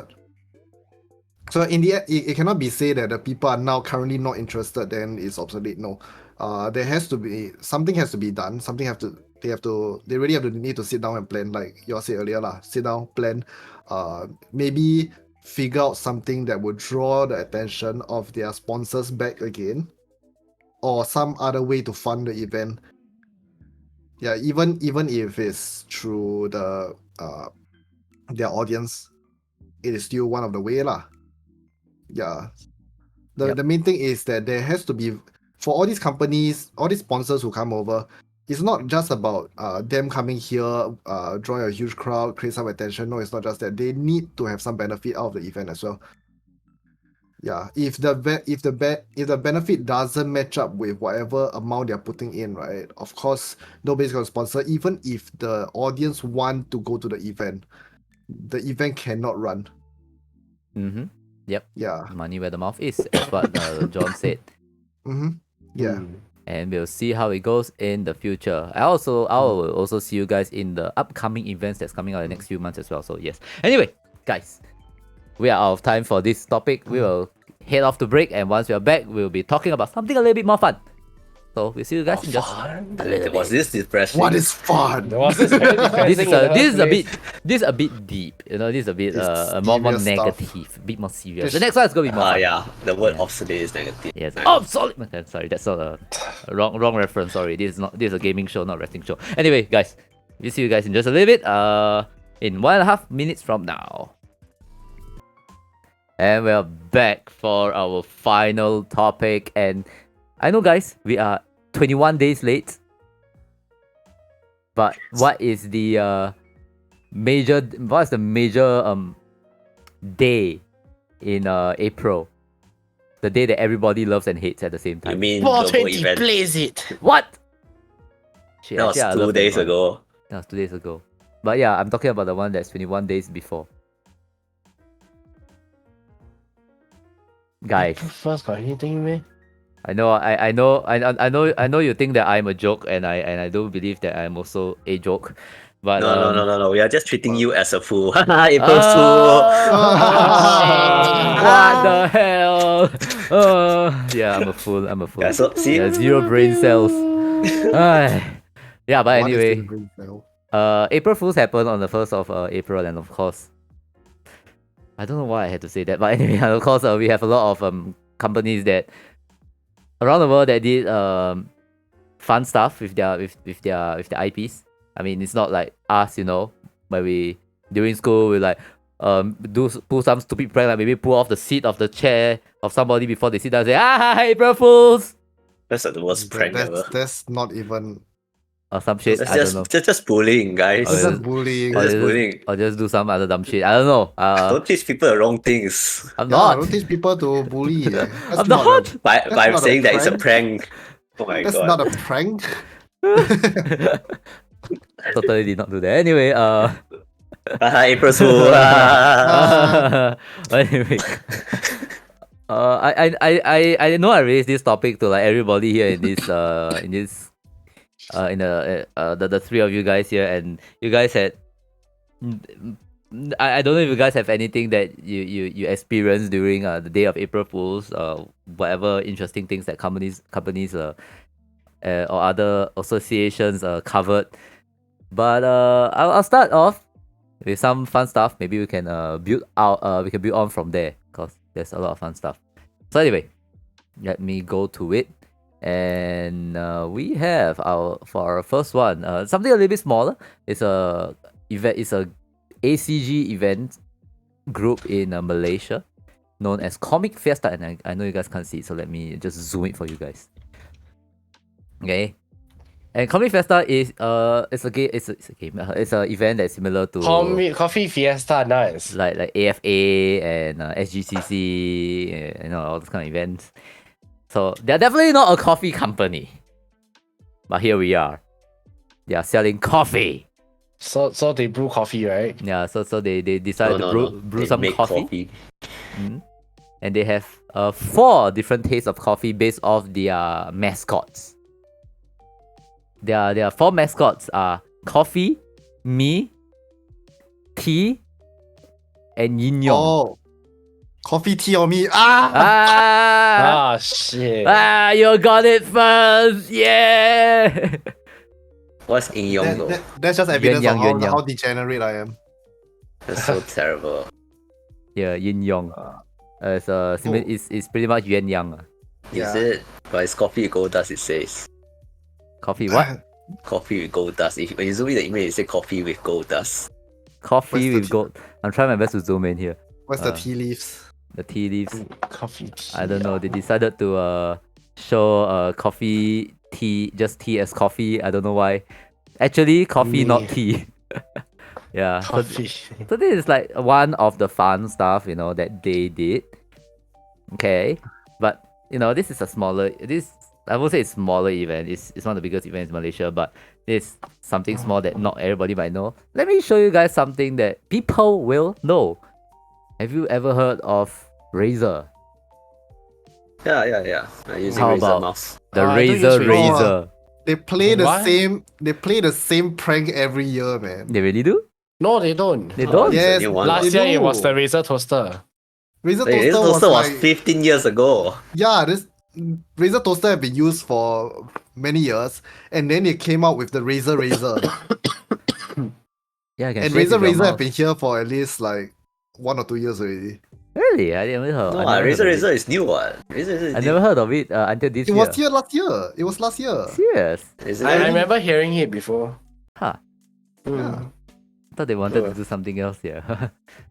Speaker 2: So in the end, it cannot be said that the people are now currently not interested, then it's obsolete. No, there has to be something has to be done. They really need to sit down and plan, like you all said earlier lah. Sit down, plan, maybe figure out something that would draw the attention of their sponsors back again, or some other way to fund the event. Yeah, even if it's through their audience, it is still one of the way lah. Yeah. The main thing is that there has to be, for all these companies, all these sponsors who come over, it's not just about them coming here, drawing a huge crowd, create some attention. No, it's not just that. They need to have some benefit out of the event as well. Yeah, if the benefit doesn't match up with whatever amount they're putting in, right? Of course, nobody's gonna sponsor. Even if the audience want to go to the event cannot run.
Speaker 1: Mm-hmm. Yep.
Speaker 2: Yeah.
Speaker 1: Money where the mouth is, as what John said.
Speaker 2: Mm-hmm. Yeah.
Speaker 1: And we'll see how it goes in the future. I will also see you guys in the upcoming events that's coming out in the next few months as well. So yes. Anyway, guys, we are out of time for this topic. We will head off to break, and once we are back, we'll be talking about something a little bit more fun. So we'll see you guys in just a little
Speaker 4: Was
Speaker 1: bit.
Speaker 4: this depressing?
Speaker 2: What is fun?
Speaker 3: There was this very depressing
Speaker 1: This is a bit deep. You know, this is a bit
Speaker 2: It's
Speaker 1: more
Speaker 2: serious
Speaker 1: negative, a bit more serious. The
Speaker 2: Just-
Speaker 1: next one is gonna be more fun.
Speaker 4: Yeah, the word
Speaker 1: Yeah.
Speaker 4: obsolete is negative.
Speaker 1: Yes. Obsolete. Sorry, that's not a wrong reference. Sorry, this is a gaming show, not a wrestling show. Anyway, guys, we'll see you guys in just a little bit. In 1.5 minutes from now. And we're back for our final topic. And I know, guys, we are 21 days late. But what is the major day in April? The day that everybody loves and hates at the same
Speaker 4: You
Speaker 1: time.
Speaker 4: mean global
Speaker 3: 420
Speaker 4: event?
Speaker 3: plays it.
Speaker 1: What? Shit,
Speaker 4: That was
Speaker 1: actually, I
Speaker 4: 2
Speaker 1: love that
Speaker 4: days
Speaker 1: one.
Speaker 4: ago.
Speaker 1: That was 2 days ago. But yeah, I'm talking about the one that's 21 days before. Guys,
Speaker 3: First got anything, man?
Speaker 1: I know you think that I'm a joke, and I do believe that I'm also a joke. But
Speaker 4: No. We are just treating you as a fool. April's fool.
Speaker 1: What the hell? Yeah, I'm a fool.
Speaker 4: Yeah, so see,
Speaker 1: Yeah, zero brain cells. Yeah, but
Speaker 2: What is
Speaker 1: anyway,
Speaker 2: the brain cell?
Speaker 1: April Fools happened on the 1st of April, and of course, I don't know why I had to say that, but anyway, of course, we have a lot of companies that around the world that did fun stuff with their IPs. I mean, it's not like us, you know, where we during school we like pull some stupid prank, like maybe pull off the seat of the chair of somebody before they sit down and say, April Fools,
Speaker 4: that's the worst prank ever.
Speaker 2: That's not even.
Speaker 1: or some shit.
Speaker 4: That's
Speaker 1: I don't know.
Speaker 4: just bullying, guys.
Speaker 1: Oh,
Speaker 2: That's
Speaker 1: yeah.
Speaker 2: just bullying.
Speaker 1: Or
Speaker 4: That's
Speaker 1: just,
Speaker 4: bullying.
Speaker 1: or just do some other dumb shit. I don't know.
Speaker 4: Don't teach people the wrong things.
Speaker 1: I'm
Speaker 2: Yeah,
Speaker 1: not.
Speaker 2: don't teach people to bully. That's
Speaker 1: I'm not.
Speaker 4: By
Speaker 2: not a
Speaker 4: saying that it's a prank. Oh my
Speaker 2: That's
Speaker 4: god.
Speaker 2: not a prank.
Speaker 1: Totally did not do that. Anyway,
Speaker 4: April's fool.
Speaker 1: anyway, I know I raised this topic to like everybody here in this the three of you guys here, and you guys had I don't know if you guys have anything that you experienced during the day of April Fools, whatever interesting things that companies or other associations covered. But I'll start off with some fun stuff. Maybe we can build on from there, because there's a lot of fun stuff. So anyway, let me go to it. And we have for our first one, something a little bit smaller. It's a ACG event group in Malaysia known as Comic Fiesta, and I know you guys can't see it, so let me just zoom it for you guys. Okay. And Comic Fiesta is it's a game. It's a game. It's an event that's similar to
Speaker 3: Coffee Fiesta, nice.
Speaker 1: like AFA and SGCC, and, all those kind of events. So they're definitely not a coffee company, but here we are. They are selling coffee.
Speaker 3: So they brew coffee, right?
Speaker 1: Yeah. So they decided to brew
Speaker 4: They
Speaker 1: some
Speaker 4: make
Speaker 1: coffee. And they have 4 different tastes of coffee based off their mascots. Their 4 mascots are coffee, me, tea, and yin yang.
Speaker 2: Oh, coffee, tea, or me?
Speaker 3: Shit.
Speaker 1: You got it first, yeah.
Speaker 4: What's in Yong though?
Speaker 2: That's just evidence
Speaker 1: Yuan
Speaker 2: of
Speaker 1: Yang, Yuan
Speaker 2: how
Speaker 1: Yang.
Speaker 2: degenerate I am.
Speaker 4: That's so terrible.
Speaker 1: Yeah, yin yang. It's pretty much yuan yang.
Speaker 4: Is it? But it's coffee with gold dust, it says.
Speaker 1: Coffee what?
Speaker 4: Coffee with gold dust. When you zoom in the image, it says coffee with gold dust.
Speaker 1: Coffee
Speaker 2: Where's the
Speaker 1: with gold. I'm trying my best to zoom in here.
Speaker 2: What's the tea leaves?
Speaker 1: The tea leaves.
Speaker 3: Coffee tea.
Speaker 1: I don't know. They decided to show coffee tea, just tea as coffee. I don't know why. Actually, coffee, not tea. Yeah.
Speaker 3: Coffee.
Speaker 1: So this is like one of the fun stuff, that they did. Okay. But, this is a smaller, I won't say it's smaller event. It's one of the biggest events in Malaysia, but it's something small that not everybody might know. Let me show you guys something that people will know. Have you ever heard of Razer.
Speaker 4: Yeah. Using
Speaker 1: How
Speaker 4: Razer
Speaker 1: about
Speaker 4: mouse.
Speaker 1: the
Speaker 3: I don't
Speaker 1: Razer
Speaker 3: use Razer.
Speaker 1: Razer?
Speaker 2: They play the
Speaker 3: What?
Speaker 2: same. They play the same prank every year, man.
Speaker 1: They really do?
Speaker 3: No, they don't.
Speaker 1: They
Speaker 4: Oh,
Speaker 1: don't?
Speaker 4: it's a
Speaker 2: Yes,
Speaker 4: new one.
Speaker 3: Last
Speaker 2: they
Speaker 3: year it was
Speaker 2: do.
Speaker 3: the Razer toaster.
Speaker 2: Razer
Speaker 4: Wait,
Speaker 2: toaster
Speaker 4: this also was
Speaker 2: like
Speaker 4: 15 years ago.
Speaker 2: yeah, this Razer toaster have been used for many years, and then it came out with the Razer Razer,
Speaker 1: Yeah, I can
Speaker 2: and
Speaker 1: share
Speaker 2: Razer
Speaker 1: with your
Speaker 2: Razer have
Speaker 1: mouse.
Speaker 2: been here for at least like 1 or 2 years already.
Speaker 1: Really? I never heard.
Speaker 4: No,
Speaker 1: I never heard
Speaker 4: Razer
Speaker 1: of
Speaker 4: Razer
Speaker 1: it.
Speaker 4: is new what? Razer is
Speaker 1: I
Speaker 4: new.
Speaker 1: never heard of it until this
Speaker 2: It
Speaker 1: year.
Speaker 2: was here last year. It was last year.
Speaker 1: Serious?
Speaker 4: Is it
Speaker 3: I
Speaker 4: already?
Speaker 3: remember hearing it before.
Speaker 1: Huh.
Speaker 2: Yeah.
Speaker 1: I thought they wanted
Speaker 3: Oh.
Speaker 1: to do something else here.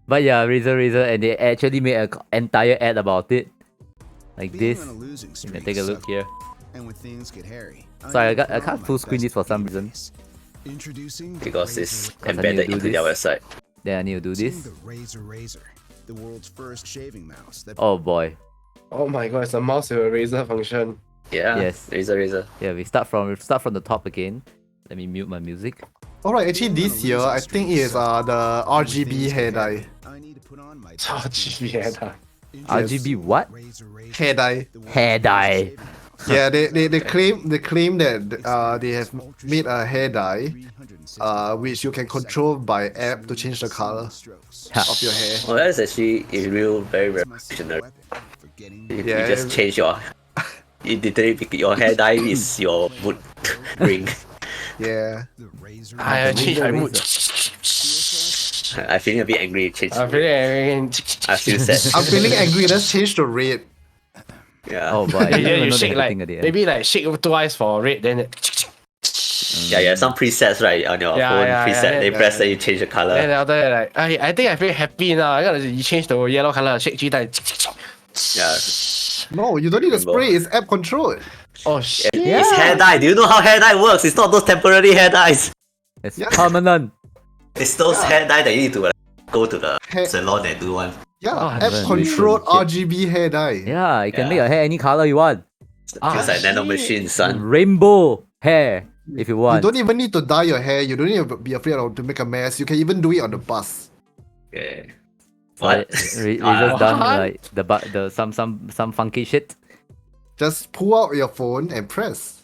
Speaker 1: But yeah, Razer, and they actually made an entire ad about it. Like
Speaker 5: Being
Speaker 1: this.
Speaker 5: on a losing
Speaker 1: You
Speaker 5: streak
Speaker 1: can take a look
Speaker 5: sucks.
Speaker 1: here.
Speaker 5: And when things get hairy,
Speaker 1: Sorry,
Speaker 5: need to
Speaker 1: I
Speaker 5: put
Speaker 1: can't
Speaker 5: on
Speaker 1: full
Speaker 5: my
Speaker 1: screen
Speaker 5: best
Speaker 1: this for some
Speaker 5: game
Speaker 1: reason.
Speaker 5: face. Introducing the
Speaker 4: Because it's
Speaker 5: Razor-
Speaker 1: I need to
Speaker 4: embedded
Speaker 1: do
Speaker 4: into their
Speaker 1: this.
Speaker 4: website.
Speaker 1: Then I need to do
Speaker 5: Seeing
Speaker 1: this.
Speaker 5: the Razor, the world's first shaving mouse. That
Speaker 1: Oh boy.
Speaker 3: Oh my god, it's a mouse with a Razer function.
Speaker 4: Yeah.
Speaker 1: Yes.
Speaker 4: Razer.
Speaker 1: Yeah, we start from the top again. Let me mute my music.
Speaker 2: Alright, actually
Speaker 5: Being on
Speaker 2: this
Speaker 5: a
Speaker 2: year
Speaker 5: losing
Speaker 2: I
Speaker 5: streak
Speaker 2: think it is
Speaker 5: sucks.
Speaker 2: the
Speaker 5: And when
Speaker 2: RGB
Speaker 5: things
Speaker 2: hair
Speaker 5: get hairy,
Speaker 2: dye.
Speaker 5: I need to put on my
Speaker 3: Oh,
Speaker 5: best
Speaker 3: GB
Speaker 5: game face.
Speaker 3: hair.
Speaker 1: RGB what?
Speaker 2: Hair dye.
Speaker 5: The world's
Speaker 1: Hair
Speaker 5: first
Speaker 1: dye.
Speaker 5: shaving mouse.
Speaker 2: Yeah, they claim that they have made a hair dye which you can control by app to change the color of your hair.
Speaker 4: Oh, that is actually a real very revolutionary. You
Speaker 2: Yeah.
Speaker 4: just change your. You literally your hair dye is your mood ring.
Speaker 2: Yeah.
Speaker 3: I changed my mood.
Speaker 4: I'm feeling a bit angry. Change.
Speaker 3: I'm feeling.
Speaker 4: I feel sad.
Speaker 2: I'm feeling angry. Let's change to red.
Speaker 4: Yeah.
Speaker 1: Oh boy. I didn't
Speaker 3: Yeah,
Speaker 1: even
Speaker 3: you
Speaker 1: know they
Speaker 3: shake
Speaker 1: had a
Speaker 3: like
Speaker 1: thing at the end.
Speaker 3: maybe like shake twice for red, then
Speaker 4: Yeah. Some presets right on your
Speaker 3: Yeah,
Speaker 4: phone
Speaker 3: yeah,
Speaker 4: preset.
Speaker 3: yeah,
Speaker 4: They
Speaker 2: yeah.
Speaker 4: press, then you change the color.
Speaker 3: then after that like I think I feel happy now. I gotta change to yellow color, shake 3 times.
Speaker 4: Yeah.
Speaker 2: No, you don't need to
Speaker 4: Rainbow.
Speaker 2: spray. It's app controlled.
Speaker 3: Oh shit.
Speaker 4: It's hair dye. Do you know how hair dye works? It's not those temporary hair dyes.
Speaker 1: It's
Speaker 2: Yeah.
Speaker 1: permanent.
Speaker 4: It's those hair dye that you need to go to the
Speaker 2: Hair-
Speaker 4: salon and do one.
Speaker 2: Yeah,
Speaker 3: Oh,
Speaker 2: app
Speaker 1: man.
Speaker 2: controlled
Speaker 1: Shit.
Speaker 2: RGB hair dye.
Speaker 1: Yeah, you can
Speaker 4: Yeah.
Speaker 1: make your hair any color you want.
Speaker 4: Feels like nano
Speaker 3: shit.
Speaker 4: machine, son.
Speaker 1: Rainbow hair if you
Speaker 2: You
Speaker 1: want.
Speaker 2: don't even need to dye your hair. You don't need to be afraid of to make a mess. You can even do it on the bus.
Speaker 4: Okay.
Speaker 1: What?
Speaker 4: What?
Speaker 1: Razor's done
Speaker 3: What?
Speaker 1: like the some funky shit.
Speaker 2: Just pull out your phone and press.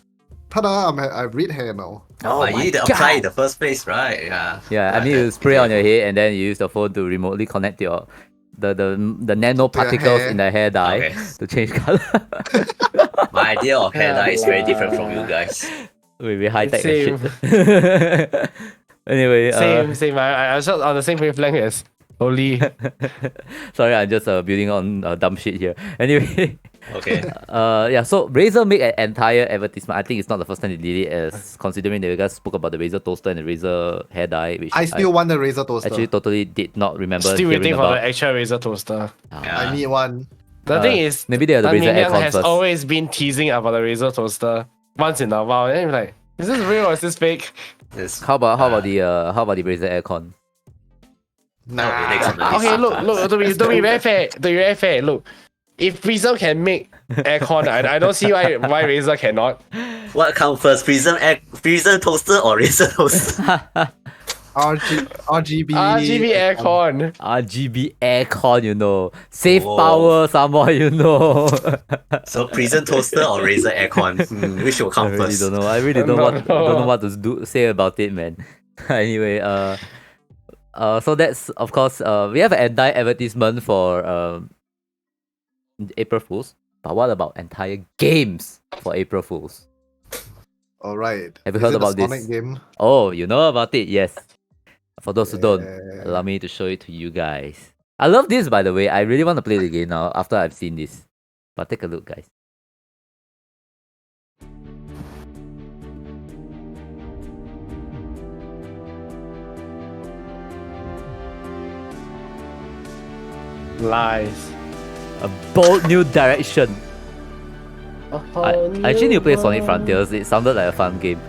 Speaker 2: Ta-da! I have red hair now.
Speaker 1: Oh
Speaker 4: you
Speaker 1: my
Speaker 4: need to
Speaker 1: God.
Speaker 4: apply in the first place, right? Yeah.
Speaker 1: Yeah, I mean you spray on your head and then you use the phone to remotely connect your the nanoparticles
Speaker 2: hair.
Speaker 1: in the hair dye
Speaker 4: Okay.
Speaker 1: to change color.
Speaker 4: My idea of hair dye is very
Speaker 3: Yeah.
Speaker 4: different from you guys.
Speaker 1: We high tech
Speaker 3: Same.
Speaker 1: shit. Anyway,
Speaker 3: Same. I was just on the same wavelength as Holy.
Speaker 1: sorry, I'm just building on dumb shit here. Anyway,
Speaker 4: Okay.
Speaker 1: yeah. So Razer make an entire advertisement. I think it's not the first time they did it, as considering that you guys spoke about the Razer toaster and the Razer hair dye, which
Speaker 2: I still want the Razer toaster.
Speaker 1: actually totally did not remember.
Speaker 3: Still
Speaker 1: hearing
Speaker 3: waiting for
Speaker 1: about.
Speaker 3: the actual Razer toaster.
Speaker 4: Yeah.
Speaker 2: I need one.
Speaker 3: The thing is,
Speaker 1: maybe they have the
Speaker 3: Tan
Speaker 1: Razer
Speaker 3: Minion
Speaker 1: aircon
Speaker 3: has
Speaker 1: first.
Speaker 3: always been teasing about the Razer toaster once in a while. And I'm like, is this real or is this fake?
Speaker 4: It's-
Speaker 1: How about the Razer aircon?
Speaker 2: Nah.
Speaker 4: next on the list.
Speaker 3: Okay, look, to be very fair, look. If Prism can make aircon, I don't see why Razer cannot.
Speaker 4: What comes first, Prism toaster or Razer toaster?
Speaker 2: RGB.
Speaker 3: RGB aircon.
Speaker 1: RGB aircon, you know. Save
Speaker 4: Oh.
Speaker 1: power, someone, you know.
Speaker 4: So Prism toaster or Razer aircon? Which will
Speaker 1: I
Speaker 4: come
Speaker 1: really
Speaker 4: first?
Speaker 1: don't know. I really don't know what to say about it, man. Anyway, so that's of course we have an entire advertisement for April Fools. But what about entire games for April Fools?
Speaker 2: Alright.
Speaker 1: Have you
Speaker 2: Is
Speaker 1: heard
Speaker 2: it the
Speaker 1: about this?
Speaker 2: Sonic game?
Speaker 1: Oh, you know about it? Yes. For those who don't,
Speaker 2: Yeah.
Speaker 1: allow me to show it to you guys. I love this, by the way. I really want to play the game now after I've seen this. But take a look, guys.
Speaker 3: Lies.
Speaker 1: A bold new direction. I actually need to play Sonic Frontiers. It sounded like a fun game.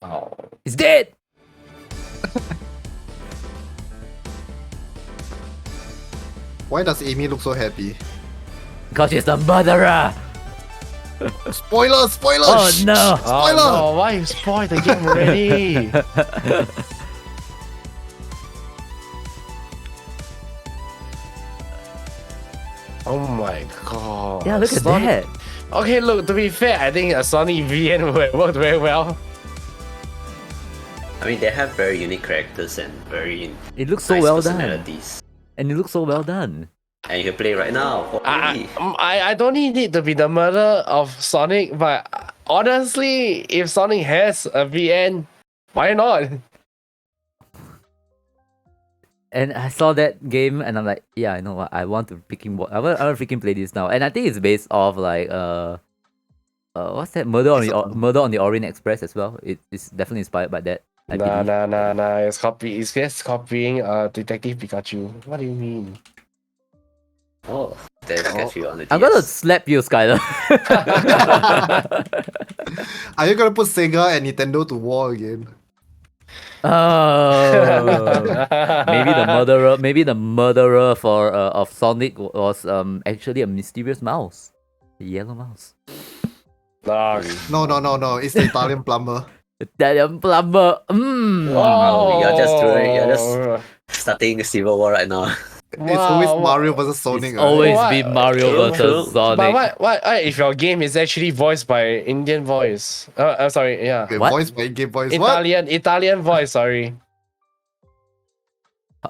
Speaker 3: Oh.
Speaker 1: It's dead!
Speaker 2: Why does Amy look so happy?
Speaker 1: Because she's the murderer!
Speaker 2: Spoiler! Spoiler!
Speaker 1: Oh
Speaker 2: Shh,
Speaker 1: no!
Speaker 2: shh, Spoiler!
Speaker 3: Oh, no, why you spoil the game already? Oh my god.
Speaker 1: Yeah, look at
Speaker 3: Sonic-
Speaker 1: that.
Speaker 3: Okay, look, to be fair, I think a Sonic VN would have worked very well.
Speaker 4: I mean, they have very unique characters and very
Speaker 1: It looks so
Speaker 4: nice
Speaker 1: well done.
Speaker 4: personalities.
Speaker 1: And it looks so well done.
Speaker 4: And you can play right now for free.
Speaker 3: I don't need it to be the murder of Sonic, but honestly, if Sonic has a VN, why not?
Speaker 1: And I saw that game and I'm like, yeah, I know what I want to freaking I want to freaking play this now. And I think it's based off like what's that? Murder on the Orient Express as well. It's definitely inspired by that. I believe.
Speaker 3: Nah. It's just copying Detective Pikachu. What do you mean?
Speaker 4: Oh, there's Pikachu on the
Speaker 1: I'm gonna
Speaker 4: DS.
Speaker 1: slap you, Skylar.
Speaker 2: Are you gonna put Sega and Nintendo to war again?
Speaker 1: Oh, maybe the murderer for of Sonic was actually a mysterious mouse, the yellow mouse.
Speaker 3: Nah.
Speaker 2: No. It's the Italian plumber.
Speaker 1: Italian plumber.
Speaker 4: Wow, you're just starting a civil war right now.
Speaker 2: It's always Mario versus Sonic.
Speaker 1: It's always
Speaker 3: What?
Speaker 1: been Mario
Speaker 4: True,
Speaker 1: versus
Speaker 4: true.
Speaker 1: Sonic.
Speaker 3: But what if your game is actually voiced by Indian voice? I'm sorry, yeah.
Speaker 2: Okay,
Speaker 1: What?
Speaker 2: voice by Game Boys. What?
Speaker 3: Italian voice, sorry.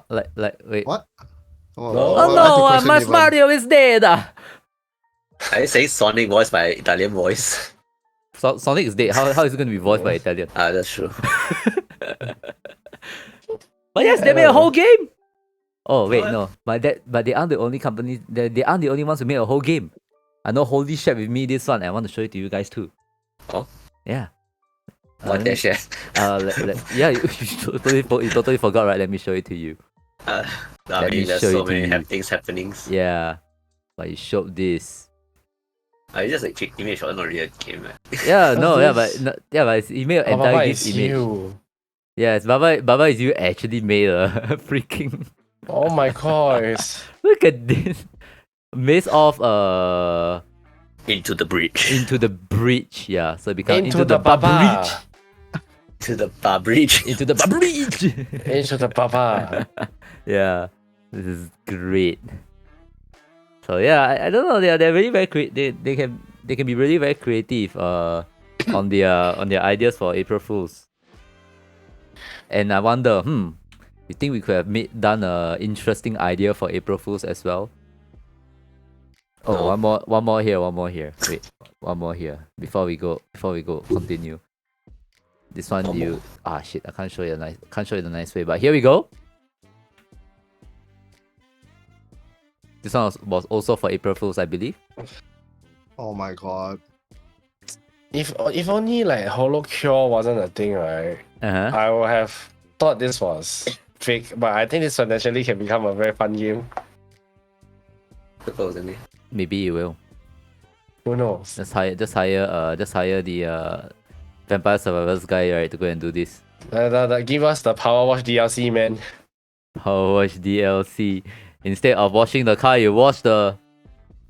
Speaker 1: Wait.
Speaker 2: What?
Speaker 1: Oh
Speaker 2: why do you
Speaker 1: no,
Speaker 2: question
Speaker 1: my
Speaker 2: even?
Speaker 1: Mario is dead.
Speaker 4: Are you saying Sonic voiced by Italian voice?
Speaker 1: Sonic is dead. How is it going to be voiced by Italian?
Speaker 4: Ah, that's true.
Speaker 1: But yes, they made a whole game. Oh wait,
Speaker 4: What?
Speaker 1: no, but they aren't the only company. They aren't the only ones who made a whole game. I know Holy shared with me this one. And I want to show it to you guys too.
Speaker 4: Oh?
Speaker 1: Yeah.
Speaker 4: What they share?
Speaker 1: Yeah, you totally forgot, right? Let me show it to you.
Speaker 4: I
Speaker 1: Let me
Speaker 4: mean, there's
Speaker 1: show
Speaker 4: so
Speaker 1: it to
Speaker 4: many
Speaker 1: you.
Speaker 4: things happening.
Speaker 1: Yeah, but you showed this.
Speaker 4: It's just like trick image or not real game. Man.
Speaker 1: Yeah,
Speaker 3: What's this?
Speaker 1: he made an
Speaker 3: Oh,
Speaker 1: entire
Speaker 3: Baba
Speaker 1: GIF
Speaker 3: is
Speaker 1: image.
Speaker 3: you.
Speaker 1: Yes, Baba is you actually made a freaking.
Speaker 3: Oh my god.
Speaker 1: Look at this. Based off
Speaker 4: Into the breach.
Speaker 1: into the breach. Yeah, so it becomes
Speaker 3: Into the Baba.
Speaker 1: breach.
Speaker 4: To the bar breach.
Speaker 1: Into the breach.
Speaker 3: Into the Baba.
Speaker 1: Yeah, this is great. So yeah, I don't know. They're really very creative. They can be really very creative. On their ideas for April Fools. And I wonder, you think we could have done a interesting idea for April Fools as well? Oh,
Speaker 4: No.
Speaker 1: one more here. Wait, one more here. Before we go, continue. This one shit, I can't show you the nice way, but here we go. This one was also for April Fools, I believe.
Speaker 2: Oh my god.
Speaker 3: If only like Holo Cure wasn't a thing, right?
Speaker 1: Uh-huh.
Speaker 3: I would have thought this was fake, but I think this potentially can become a very fun game.
Speaker 4: Supposedly.
Speaker 1: Maybe you will.
Speaker 3: Who knows?
Speaker 1: Just hire the Vampire Survivors guy, right, to go and do this.
Speaker 3: Give us the Power Wash DLC, man.
Speaker 1: Power Wash DLC. Instead of washing the car, you wash the.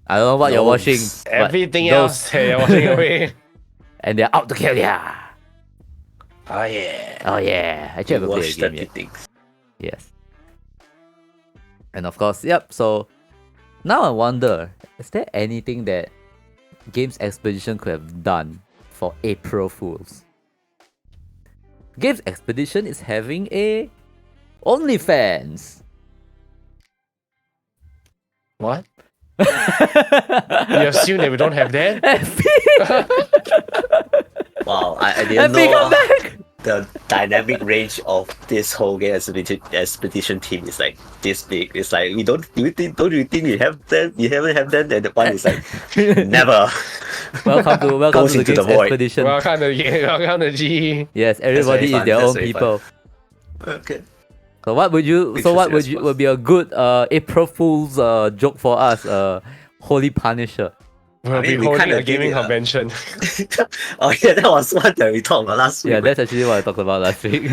Speaker 1: I don't know what you're washing. but
Speaker 3: Everything
Speaker 1: those-
Speaker 3: else, hey, you're washing away.
Speaker 1: And they're out to kill ya.
Speaker 3: Oh yeah.
Speaker 1: Oh yeah. Actually, I haven't played
Speaker 4: Watch
Speaker 1: the game
Speaker 4: 30
Speaker 1: yet.
Speaker 4: things.
Speaker 1: Yes. And of course, yep. So now I wonder, is there anything that Games Expedition could have done for April Fools? Games Expedition is having a OnlyFans.
Speaker 3: What? You assume that we don't have that?
Speaker 4: Wow, I
Speaker 1: And
Speaker 4: didn't
Speaker 1: we come
Speaker 4: know
Speaker 1: back.
Speaker 4: the dynamic range of this whole game expedition team is like this big. It's like don't you think we have them? You haven't have them, and the one is like never.
Speaker 1: Welcome to
Speaker 4: Goes
Speaker 1: the
Speaker 4: into
Speaker 1: Games
Speaker 4: the void.
Speaker 1: Expedition.
Speaker 3: Welcome to G.
Speaker 1: Yes, everybody
Speaker 4: very
Speaker 1: is their
Speaker 4: fun,
Speaker 1: own
Speaker 4: that's very
Speaker 1: people.
Speaker 4: Okay.
Speaker 1: So what would you? So what would you? Would be a good April Fool's joke for us? Holypunisher.
Speaker 3: We'll be
Speaker 4: we
Speaker 3: holding
Speaker 4: kinda
Speaker 3: a gaming
Speaker 4: did it,
Speaker 3: convention.
Speaker 4: Oh yeah, that was one that we talked about last week.
Speaker 1: Yeah, that's actually what I talked about last week.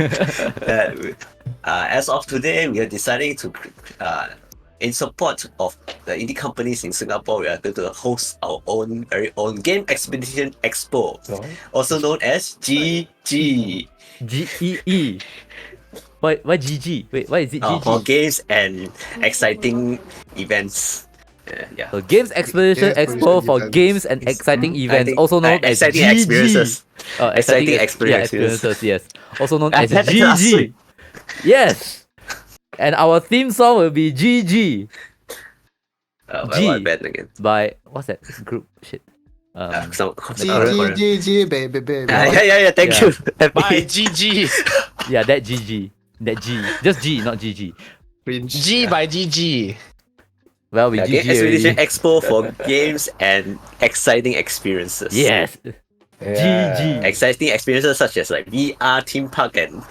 Speaker 4: As of today, we are deciding to, in support of the indie companies in Singapore, we are going to host our very own Game Expedition Expo, also known as GG.
Speaker 1: GEE. Why GG? Wait, why is it GG?
Speaker 4: For games and exciting events Yeah.
Speaker 1: So Games Expedition
Speaker 2: Games
Speaker 1: Expo for
Speaker 2: Expedition
Speaker 1: games and
Speaker 2: events.
Speaker 1: exciting
Speaker 2: Mhm.
Speaker 1: events, also known as
Speaker 4: exciting
Speaker 1: GG.
Speaker 4: experiences. Exciting
Speaker 1: Yeah,
Speaker 4: experiences.
Speaker 1: experiences, yes. Also known
Speaker 4: I
Speaker 1: as
Speaker 4: had that last
Speaker 1: GG.
Speaker 4: week.
Speaker 1: Yes. And our theme song will be GG.
Speaker 4: By
Speaker 1: G.
Speaker 4: what band again?
Speaker 1: By what's that group? Shit.
Speaker 4: Some
Speaker 2: G
Speaker 4: Korean.
Speaker 2: G G G baby baby.
Speaker 4: Yeah. Thank
Speaker 1: Yeah.
Speaker 4: you. Happy.
Speaker 3: Bye, GG.
Speaker 1: Yeah, that GG. That G. Just G, not GG.
Speaker 2: Cringe.
Speaker 3: G by GG.
Speaker 1: Well, we
Speaker 4: Yeah,
Speaker 1: GG
Speaker 4: Game Expedition
Speaker 1: already.
Speaker 4: Expo for games and exciting experiences.
Speaker 1: Yes. GG.
Speaker 4: Exciting experiences such as like VR theme park and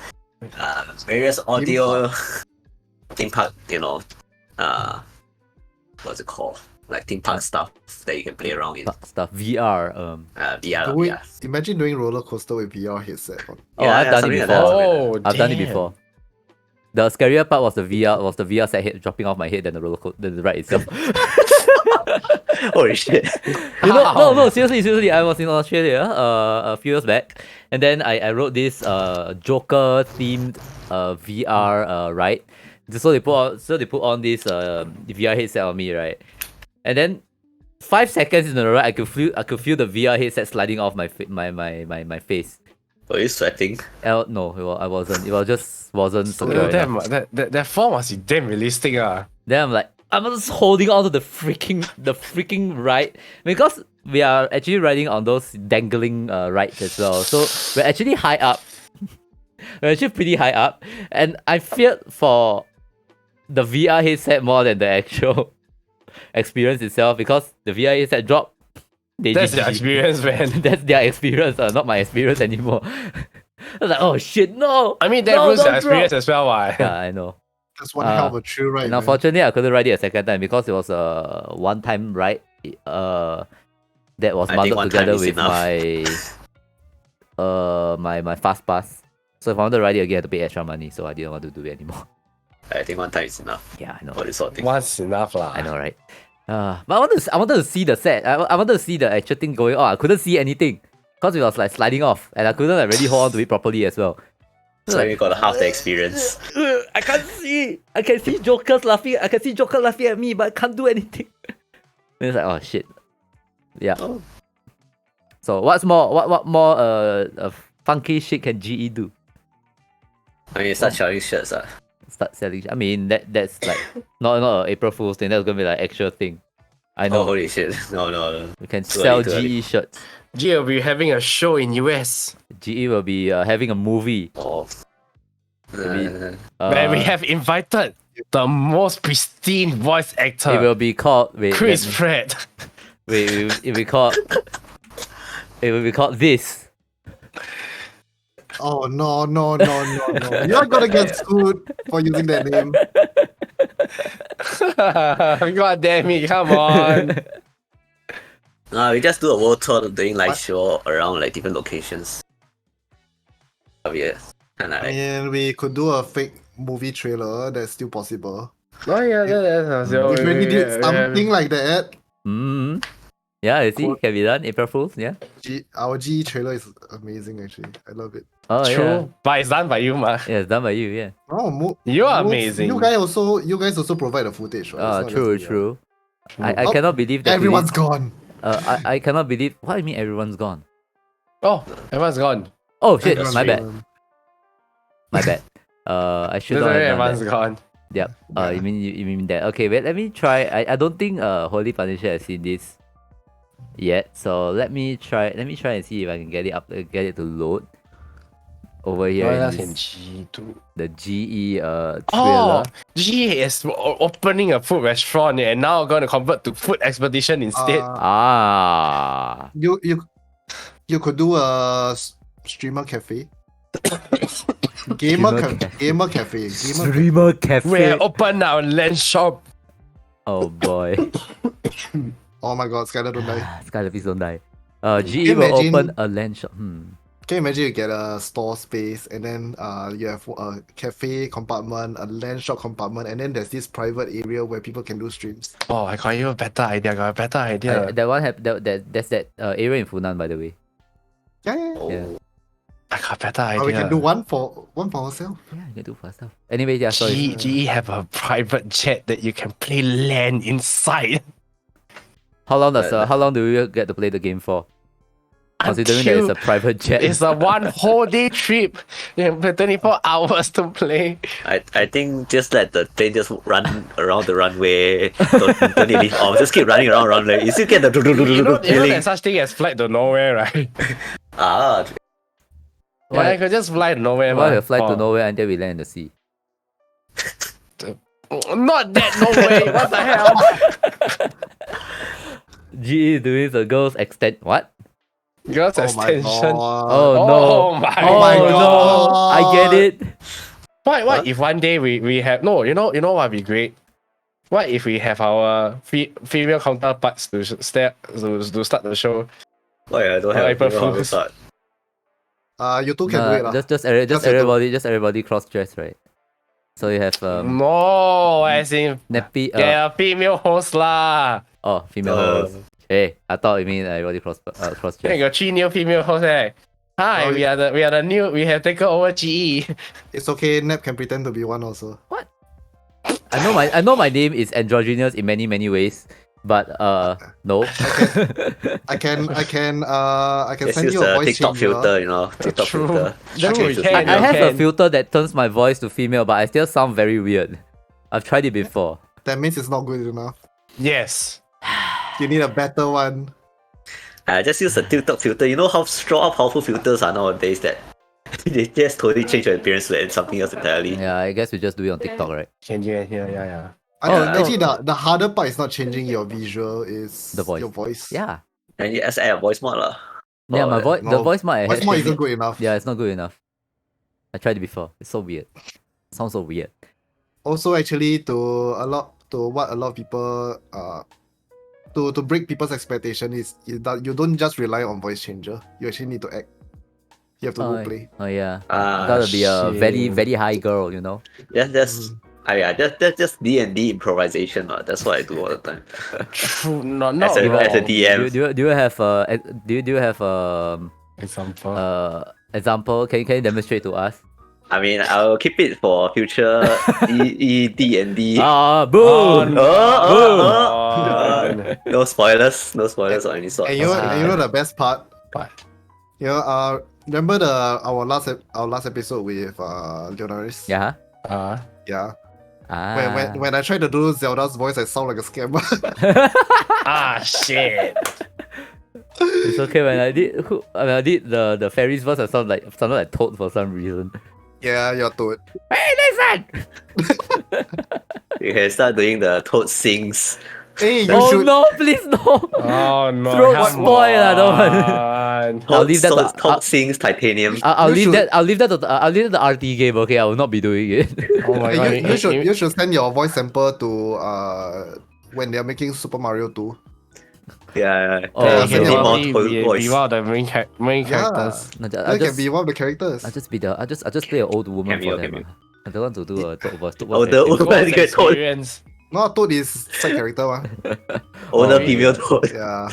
Speaker 4: various audio theme park, what's it called? Like theme park stuff that you can play around in.
Speaker 1: Stuff. VR.
Speaker 4: VR.
Speaker 2: Doing,
Speaker 4: Yeah.
Speaker 2: imagine doing roller coaster with VR headset on.
Speaker 1: Oh,
Speaker 4: Yeah,
Speaker 1: I've done it
Speaker 4: something like
Speaker 1: before.
Speaker 4: that.
Speaker 3: Oh,
Speaker 1: I've done it
Speaker 3: damn.
Speaker 1: before. The scarier part was the VR set head dropping off my head than the roller coaster, the ride itself.
Speaker 4: Holy shit.
Speaker 1: You know, no, seriously. I was in Australia a few years back, and then I wrote this Joker themed VR ride. So they put on this VR headset on me, right? And then 5 seconds in a row, I could feel the VR headset sliding off my face.
Speaker 4: Were you sweating?
Speaker 1: No, I wasn't. It wasn't secure enough.
Speaker 3: That form must be damn realistic.
Speaker 1: Then I'm just holding on to the freaking ride because we are actually riding on those dangling rides as well. So we're actually high up. We're actually pretty high up, and I feared for the VR headset more than the actual experience itself because the VR headset dropped.
Speaker 3: That's the experience, man.
Speaker 1: That's their experience, not my experience anymore. I was like, oh shit, no!
Speaker 3: I mean, that
Speaker 1: No,
Speaker 3: ruins the
Speaker 1: don't
Speaker 3: experience
Speaker 1: drop.
Speaker 3: as well, why?
Speaker 1: Yeah, I know.
Speaker 2: That's one hell of a true ride.
Speaker 1: And
Speaker 2: man.
Speaker 1: unfortunately, I couldn't ride it a second time because it was a one-time ride. That was
Speaker 4: I think
Speaker 1: bundled
Speaker 4: one time
Speaker 1: together
Speaker 4: is
Speaker 1: with my fast pass. So if I wanted to ride it again, I had to pay extra money. So I didn't want to do it anymore.
Speaker 4: I think one time is enough
Speaker 1: Yeah, I know.
Speaker 4: for this sort of thing.
Speaker 3: Once enough, lah.
Speaker 1: I know, right? But I wanted to see the set. I wanted to see the actual thing going on. I couldn't see anything because it was like sliding off, and I couldn't really hold on to it properly as well.
Speaker 4: So you got half the experience.
Speaker 1: I can't see. I can see Jokers laughing. I can see Joker laughing at me, but I can't do anything. And it's like, oh shit. Yeah.
Speaker 4: Oh.
Speaker 1: So what more funky shit can GE do?
Speaker 4: I mean, start selling shirts.
Speaker 1: Start selling. I mean that's like not an April Fool's thing. That's gonna be like actual thing. I know.
Speaker 4: Oh, holy shit. No.
Speaker 1: We can
Speaker 4: Too
Speaker 1: sell
Speaker 4: early.
Speaker 1: GE shirts.
Speaker 3: GE will be having a show in US
Speaker 1: GE will be having a movie.
Speaker 4: Oh.
Speaker 1: Maybe.
Speaker 3: where we have invited the most pristine voice actor,
Speaker 1: It will be called. Wait,
Speaker 3: Chris
Speaker 1: let me-
Speaker 3: Pratt.
Speaker 1: Wait, it will be called. It will be called this.
Speaker 2: Oh no. You're gonna get sued for using that name.
Speaker 3: God damn it, come on.
Speaker 4: No, we just do a world tour doing live show around like different locations. Yeah. And
Speaker 2: I mean, we could do a fake movie trailer. That's still possible.
Speaker 3: Oh yeah, that's
Speaker 2: If we did something like that,
Speaker 1: Yeah, you see,
Speaker 2: Cool.
Speaker 1: can be done. April Fools, yeah.
Speaker 2: our G trailer is amazing. Actually, I love it.
Speaker 1: Oh
Speaker 3: True,
Speaker 1: yeah.
Speaker 3: but it's done by you, ma.
Speaker 1: Yeah, it's done by you, yeah.
Speaker 2: Oh,
Speaker 3: You are amazing.
Speaker 2: You guys also provide the footage, right? It's
Speaker 1: Oh,
Speaker 2: not
Speaker 1: true,
Speaker 2: just me,
Speaker 1: true. I
Speaker 2: Oh,
Speaker 1: cannot believe that.
Speaker 2: Everyone's gone.
Speaker 1: I cannot believe. What do you mean everyone's gone?
Speaker 3: Oh, everyone's gone.
Speaker 1: Oh shit,
Speaker 2: Everyone's
Speaker 1: my bad,
Speaker 2: gone.
Speaker 1: my bad. I should
Speaker 3: Literally
Speaker 1: not have done
Speaker 3: everyone's
Speaker 1: that.
Speaker 3: gone.
Speaker 1: Yep. You mean that? Okay, wait. Let me try. I don't think Holypunisher has seen this yet. So let me try and see if I can get it to load over here.
Speaker 3: Oh,
Speaker 1: in
Speaker 3: that's
Speaker 1: this-
Speaker 3: in G2.
Speaker 1: the GE
Speaker 3: Oh,
Speaker 1: trailer.
Speaker 3: GE is opening a food restaurant and now going to convert to food expedition instead.
Speaker 1: Ah.
Speaker 2: You could do a streamer cafe. Gamer cafe.
Speaker 1: Streamer cafe.
Speaker 3: We open our land shop.
Speaker 1: Oh boy.
Speaker 2: Oh my god, Skylar don't die.
Speaker 1: Skylar, please don't die. GE
Speaker 2: you
Speaker 1: will
Speaker 2: imagine-
Speaker 1: open a land shop.
Speaker 2: Can you imagine you get a store space and then you have a cafe compartment, a land shop compartment, and then there's this private area where people can do streams.
Speaker 3: Oh, I got you a better idea.
Speaker 1: That one that's that area in Funan, by the way.
Speaker 2: Yeah.
Speaker 1: Yeah.
Speaker 3: I got a better idea.
Speaker 2: Or we can do one for ourselves.
Speaker 1: Yeah, you can do for stuff. Anyway, yeah, sorry.
Speaker 3: GE have a private jet that you can play land inside.
Speaker 1: how long do you get to play the game for? Considering that it's a private jet.
Speaker 3: It's a one whole day trip. You have 24 hours to play.
Speaker 4: I think just let the plane just run around the runway. Don't need leave off. Just keep running around runway. You still get the
Speaker 3: You know
Speaker 4: feeling.
Speaker 3: there's such thing as flight to nowhere, right?
Speaker 4: Ah,
Speaker 3: Yeah, I could just fly to nowhere.
Speaker 1: Why
Speaker 3: man.
Speaker 1: you fly to
Speaker 3: Oh.
Speaker 1: nowhere until we land in the sea?
Speaker 3: Not that nowhere. What the hell?
Speaker 1: GE is doing the girls extend what?
Speaker 3: Girls
Speaker 2: Oh my
Speaker 3: extension.
Speaker 2: god.
Speaker 1: Oh no!
Speaker 3: Oh my
Speaker 2: my
Speaker 1: no!
Speaker 2: God.
Speaker 1: I get it.
Speaker 3: What if one day we have no, you know what would be great? What if we have our female counterparts to start the show?
Speaker 4: oh yeah, I don't
Speaker 3: Oh,
Speaker 4: have
Speaker 3: April
Speaker 4: people on the
Speaker 3: Fools.
Speaker 4: start.
Speaker 2: You two can do it. lah.
Speaker 1: Just
Speaker 2: Just you
Speaker 1: everybody cross dress, right? So you have
Speaker 3: No, as in
Speaker 1: nappy
Speaker 3: female host lah.
Speaker 1: female host. Hey, I thought you mean everybody cross
Speaker 3: Hey,
Speaker 1: dress.
Speaker 3: got 3 new female hosts. Hi,
Speaker 2: Oh,
Speaker 3: we are the new. We have taken over GE.
Speaker 2: It's okay. Nep can pretend to be one also.
Speaker 1: I know my name is androgynous in many ways, but no.
Speaker 2: I can
Speaker 4: Just
Speaker 2: send
Speaker 4: use
Speaker 2: you a
Speaker 4: the
Speaker 2: voice
Speaker 4: TikTok
Speaker 2: changer.
Speaker 4: filter, you know. TikTok
Speaker 3: True.
Speaker 4: filter.
Speaker 3: True,
Speaker 4: Change
Speaker 3: we
Speaker 4: to
Speaker 3: can,
Speaker 1: I
Speaker 4: female.
Speaker 1: have a
Speaker 3: can.
Speaker 1: filter that turns my voice to female, but I still sound very weird. I've tried it before.
Speaker 2: That means it's not good enough.
Speaker 3: Yes.
Speaker 2: You need a better one.
Speaker 4: I just use the TikTok filter. You know how strong, how powerful filters are nowadays that they just totally change your appearance to something else entirely.
Speaker 1: Yeah, I guess we just do it on TikTok, right?
Speaker 3: Can you hear? Yeah.
Speaker 2: Actually, the harder part is not changing your visual, is
Speaker 1: The voice.
Speaker 2: your voice.
Speaker 1: Yeah.
Speaker 4: And you just add a voice mod lah.
Speaker 1: Yeah, my voice, the
Speaker 2: no,
Speaker 1: voice mic I
Speaker 2: Voice
Speaker 1: had
Speaker 2: mod
Speaker 1: changed
Speaker 2: isn't
Speaker 1: it.
Speaker 2: good enough.
Speaker 1: Yeah, it's not good enough. I tried it before. It's so weird. Sounds so weird.
Speaker 2: Also, actually, to what a lot of people to break people's expectation is that you don't just rely on voice changer. You actually need to act. You have to go play.
Speaker 1: Oh yeah.
Speaker 4: Ah,
Speaker 1: Gotta be a very
Speaker 3: shit.
Speaker 1: high girl, you know.
Speaker 4: That's that's just D&D improvisation. That's what I do all the time.
Speaker 3: True. Not
Speaker 4: As a
Speaker 3: wrong.
Speaker 4: DM.
Speaker 1: Do you have do you have
Speaker 3: Example.
Speaker 1: example? Can you demonstrate to us?
Speaker 4: I mean, I'll keep it for future D&D.
Speaker 1: Boom!
Speaker 4: No spoilers. No spoilers or any sort.
Speaker 2: And you know the best part?
Speaker 3: What?
Speaker 2: You know, remember our last episode with Leonaris?
Speaker 1: Yeah.
Speaker 2: Yeah.
Speaker 1: Ah.
Speaker 2: When I tried to do Zelda's voice, I sound like a scammer.
Speaker 3: Shit.
Speaker 1: It's okay when I did the fairies voice, I sounded like Toad for some reason.
Speaker 2: Yeah, you're Toad.
Speaker 1: Hey, listen!
Speaker 4: You can start doing the Toad sings.
Speaker 2: Hey, you
Speaker 1: Oh
Speaker 2: should.
Speaker 1: no, please no!
Speaker 3: Oh no.
Speaker 1: Throat
Speaker 3: come
Speaker 1: spoil, I don't want.
Speaker 3: on.
Speaker 1: I'll leave that to-
Speaker 4: Toad sings titanium.
Speaker 1: I'll
Speaker 2: You
Speaker 1: leave
Speaker 2: should-
Speaker 1: that. I'll leave that to the RT game. Okay, I will not be doing it.
Speaker 3: Oh my god.
Speaker 2: Hey, you should send your voice sample to when they're making Super Mario 2.
Speaker 4: Yeah.
Speaker 1: Oh,
Speaker 3: Yeah,
Speaker 1: okay.
Speaker 3: you can
Speaker 1: More
Speaker 3: probably be one of the main characters.
Speaker 1: No,
Speaker 2: You can be one of the characters.
Speaker 1: I'll just play an old woman
Speaker 4: Cameo,
Speaker 1: for them.
Speaker 4: cameo.
Speaker 1: I don't want to do a Toad voice. Toad
Speaker 4: Oh,
Speaker 1: voice
Speaker 4: the
Speaker 1: can-
Speaker 4: old man get Toad.
Speaker 3: Experience.
Speaker 2: No, Toad is side character, one.
Speaker 4: Older
Speaker 1: Oh,
Speaker 4: female Toad.
Speaker 2: Yeah.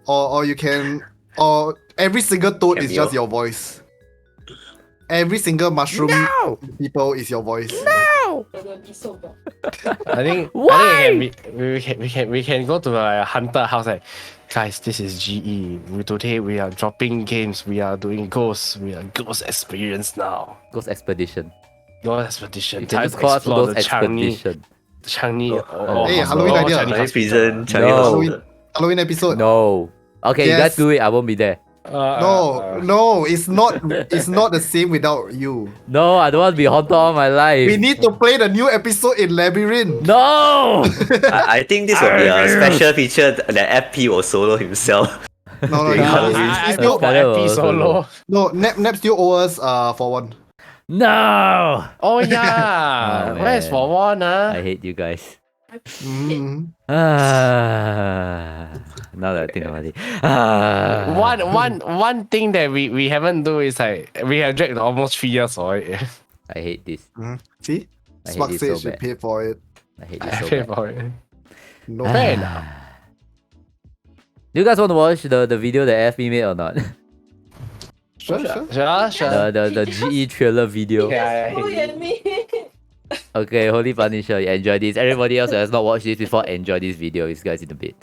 Speaker 2: Or you can, or every single Toad is
Speaker 4: Cameo.
Speaker 2: just your voice. Every single mushroom people is your voice.
Speaker 3: I think we can go to a hunter house like, guys, this is GE. Today we are dropping games. We are doing ghosts. We are ghost experience now.
Speaker 1: Ghost Expedition.
Speaker 3: Ghost expedition.
Speaker 1: You can
Speaker 3: Time
Speaker 1: just
Speaker 3: to
Speaker 1: call us
Speaker 3: explore
Speaker 1: Ghost
Speaker 3: the Changi.
Speaker 1: Expedition.
Speaker 3: Changi.
Speaker 1: Oh.
Speaker 2: Hey, Halloween idea.
Speaker 3: Changi
Speaker 4: Chinese
Speaker 3: hospital.
Speaker 4: prison. Chinese
Speaker 1: No.
Speaker 4: hospital.
Speaker 2: Halloween episode.
Speaker 1: No. Okay, you guys
Speaker 2: Yes.
Speaker 1: do it. I won't be there.
Speaker 2: No, it's not the same without you.
Speaker 1: No, I don't want to be haunted all my life.
Speaker 2: We need to play the new episode in Labyrinth.
Speaker 1: No.
Speaker 4: I think this will be a special feature that FP will solo himself.
Speaker 2: No,
Speaker 4: Yeah,
Speaker 2: you
Speaker 3: I
Speaker 2: still,
Speaker 3: go for FP solo.
Speaker 2: no, Nep still owe us for one.
Speaker 1: No.
Speaker 3: Oh yeah.
Speaker 1: Oh,
Speaker 3: Where's
Speaker 1: man.
Speaker 3: for one?
Speaker 1: I hate you guys.
Speaker 2: Mhm.
Speaker 1: Now that I think about it.
Speaker 3: One thing that we haven't do is like we have dragged almost 3 years for it.
Speaker 1: I hate this.
Speaker 2: See?
Speaker 1: I hate
Speaker 2: Smart
Speaker 1: this
Speaker 2: says
Speaker 1: so
Speaker 2: you
Speaker 1: bad.
Speaker 2: paid for it.
Speaker 1: I hate
Speaker 3: I
Speaker 1: this so
Speaker 3: pay
Speaker 1: bad.
Speaker 3: for it.
Speaker 2: No.
Speaker 3: Fair enough.
Speaker 1: Do you guys want to watch the video that FB made or not?
Speaker 2: Sure.
Speaker 3: Sure.
Speaker 1: the GE trailer video.
Speaker 3: Yeah.
Speaker 1: Okay, Holypunisher, you enjoy this. Everybody else who has not watched this before, enjoy this video. It's guys in a bit.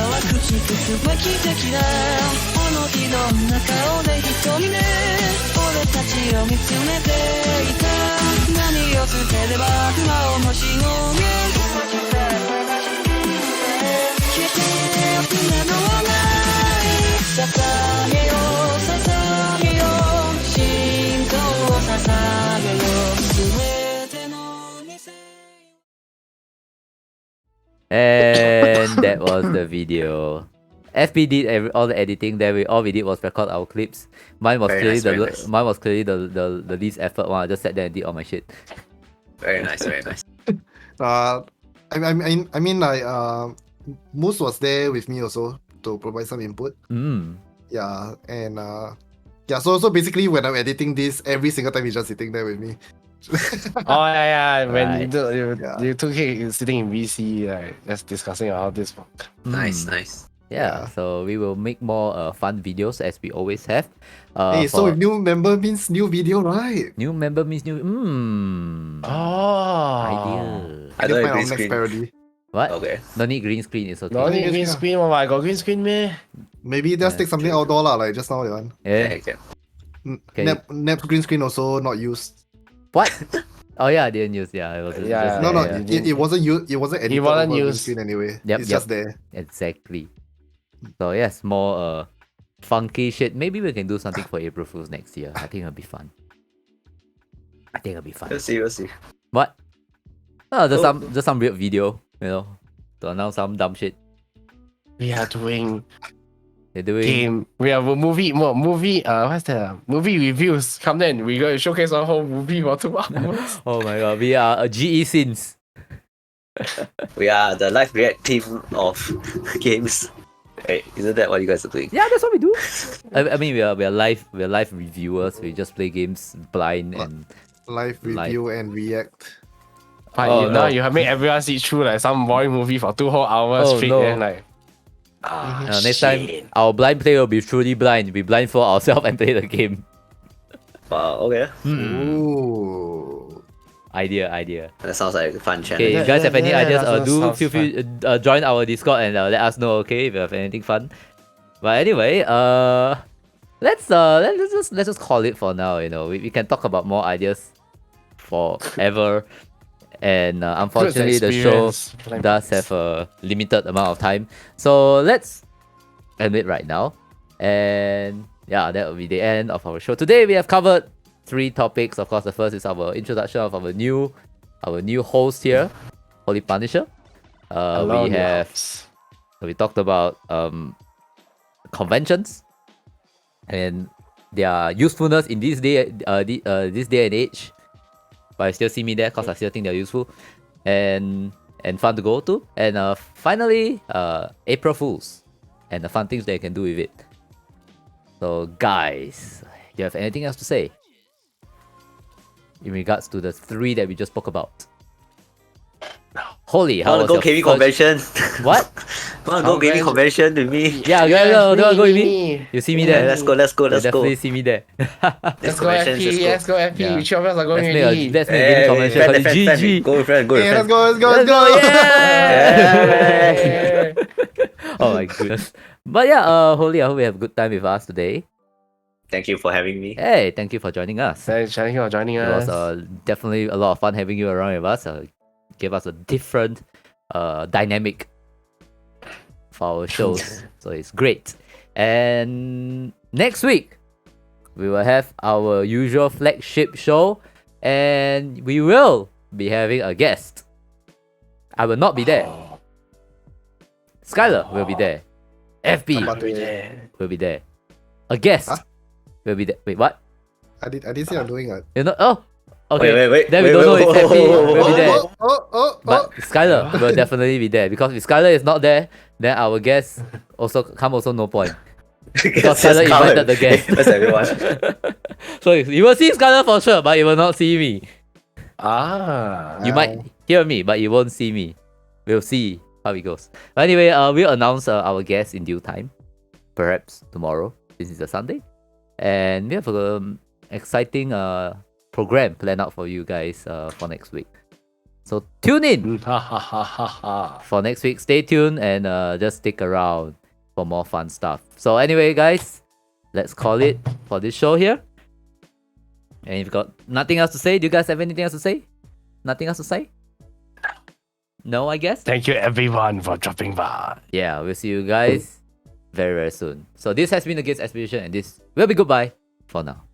Speaker 6: は朽ちてくべき敵だあの日どんな顔で一人で俺たちを見つめていた何を捨てれば不魔をもしのげ消えて船のはない捧げよう捧げよう心臓を捧げよう全ての店
Speaker 1: And that was the video. FP did all the editing. All we did was record our clips. Mine was
Speaker 4: Very
Speaker 1: clearly
Speaker 4: nice, very nice.
Speaker 1: mine was clearly the least effort one. I just sat there and did all my shit.
Speaker 4: Very nice, very nice.
Speaker 2: I mean, like, Moose was there with me also to provide some input. Yeah, and yeah, so basically when I'm editing this, every single time he's just sitting there with me.
Speaker 3: Oh yeah, when
Speaker 1: Right.
Speaker 3: you took it sitting in VC, like just discussing how this work.
Speaker 4: Nice,
Speaker 1: Mm.
Speaker 4: nice.
Speaker 1: Yeah, so we will make more fun videos as we always have.
Speaker 2: Hey, so
Speaker 1: for
Speaker 2: if new member means new video, right?
Speaker 1: new member means new.
Speaker 3: Oh,
Speaker 1: Idea.
Speaker 4: I
Speaker 2: Idea
Speaker 4: don't
Speaker 2: find
Speaker 4: have
Speaker 2: our
Speaker 4: green
Speaker 2: next
Speaker 4: screen.
Speaker 2: parody.
Speaker 1: What?
Speaker 4: Okay.
Speaker 1: No need green screen. It's okay.
Speaker 3: No need
Speaker 2: Yes,
Speaker 3: green
Speaker 2: yeah.
Speaker 3: screen. Oh, I got green screen, man.
Speaker 2: Maybe just
Speaker 1: Yeah,
Speaker 2: take something outdoor lah, like just now that one.
Speaker 1: Yeah.
Speaker 4: Okay.
Speaker 1: Okay.
Speaker 2: Nap green screen also not used.
Speaker 1: What? Oh yeah, I didn't use. Yeah, it was
Speaker 3: Yeah,
Speaker 1: just
Speaker 2: No, no,
Speaker 1: there,
Speaker 3: yeah.
Speaker 2: it wasn't used. It wasn't edited
Speaker 3: wasn't
Speaker 2: over green
Speaker 3: used.
Speaker 2: screen anyway.
Speaker 1: Yep,
Speaker 2: It's
Speaker 1: yep.
Speaker 2: just there.
Speaker 1: Exactly. So yes, more funky shit. Maybe we can do something for April Fools next year. I think it'll be fun.
Speaker 4: We'll see, we'll see.
Speaker 1: What? Oh, just
Speaker 4: Oh.
Speaker 1: some weird video, to announce some dumb shit.
Speaker 3: We are doing
Speaker 1: They're doing.
Speaker 3: game. We have a movie. What's that? Movie reviews. Come then. We going to showcase our whole movie for 2 hours.
Speaker 1: Oh my god, we are a GE scenes.
Speaker 4: We are the live react team of games. Hey, isn't that what you guys are doing?
Speaker 1: Yeah, that's what we do. I mean, we are live reviewers. We just play games blind and
Speaker 2: Live review and react.
Speaker 3: But
Speaker 1: Oh,
Speaker 3: now
Speaker 1: no.
Speaker 3: you have made everyone sit through like some boring movie for 2 whole hours
Speaker 1: Oh,
Speaker 3: straight.
Speaker 1: no.
Speaker 3: And like,
Speaker 1: next time our blind play will be truly blind. We blindfold ourselves and play the game.
Speaker 4: Wow, okay.
Speaker 2: Ooh.
Speaker 1: Idea.
Speaker 4: That sounds like a fun
Speaker 1: Okay,
Speaker 4: challenge.
Speaker 1: if you guys have any
Speaker 3: Yeah,
Speaker 1: ideas,
Speaker 3: that
Speaker 1: do
Speaker 3: sounds
Speaker 1: feel free join our Discord and let us know. Okay, if you have anything fun. But anyway, let's just call it for now. We can talk about more ideas forever, and unfortunately the show does have a limited amount of time. So let's end it right now, and yeah, that will be the end of our show. Today we have covered 3 topics. Of course, the first is our introduction of our new host here, Holypunisher. We talked about conventions and their usefulness in this day and age. But I still see me there because I still think they're useful and fun to go to. And finally, April Fools and the fun things that you can do with it. So guys, do you have anything else to say in regards to the 3 that we just spoke about? Holy, how
Speaker 4: Wanna
Speaker 1: was
Speaker 4: go
Speaker 1: your
Speaker 4: KV
Speaker 1: first-
Speaker 4: convention?
Speaker 1: What?
Speaker 4: Wanna go KV convention with me?
Speaker 1: Yeah, go with me. You see me
Speaker 4: Yeah,
Speaker 1: there.
Speaker 4: let's go, let's go,
Speaker 1: You'll
Speaker 4: let's go.
Speaker 1: definitely see me there.
Speaker 3: Let's go FP. Let's go FP.
Speaker 1: Yeah.
Speaker 3: Which of us are going
Speaker 1: Let's make
Speaker 3: already?
Speaker 1: a gaming convention.
Speaker 4: friend,
Speaker 1: call it
Speaker 4: friend,
Speaker 1: GG.
Speaker 4: Go with friend, go with
Speaker 2: Hey, let's
Speaker 4: friend.
Speaker 2: go, let's go, let's go!
Speaker 1: Yeah. Oh my goodness. But yeah, Holy, I hope you have a good time with us today.
Speaker 4: Thank you for having me.
Speaker 1: Hey, thank you for joining us.
Speaker 3: Thanks for joining
Speaker 1: It
Speaker 3: us.
Speaker 1: was definitely a lot of fun having you around with us. Gave us a different dynamic for our shows. So it's great. And next week, we will have our usual flagship show. And we will be having a guest. I will not be there. Skylar will be there. FB will be there. A guest
Speaker 2: Huh?
Speaker 1: will be there. Wait, what?
Speaker 2: I didn't say I'm doing it.
Speaker 1: You know? Oh, okay.
Speaker 4: Wait.
Speaker 1: Then we don't know if FB will be there.
Speaker 2: Oh.
Speaker 1: But Skylar will definitely be there because if Skylar is not there, then our guest also no point. Because Skylar invited the guest.
Speaker 4: That's everyone.
Speaker 1: So you will see Skylar for sure, but you will not see me. You
Speaker 2: Wow.
Speaker 1: might hear me, but you won't see me. We'll see how it goes. But anyway, we'll announce our guest in due time. Perhaps tomorrow. This is a Sunday. And we have an exciting program planned out for you guys for next week. So tune in
Speaker 3: Ha ha ha ha ha.
Speaker 1: for next week. Stay tuned and just stick around for more fun stuff. So anyway, guys, let's call it for this show here. And if you've got nothing else to say, do you guys have anything else to say? Nothing else to say? No, I guess.
Speaker 3: Thank you everyone for dropping by.
Speaker 1: Yeah, we'll see you guys very, very soon. So this has been the Gates Expedition, and this will be goodbye for now.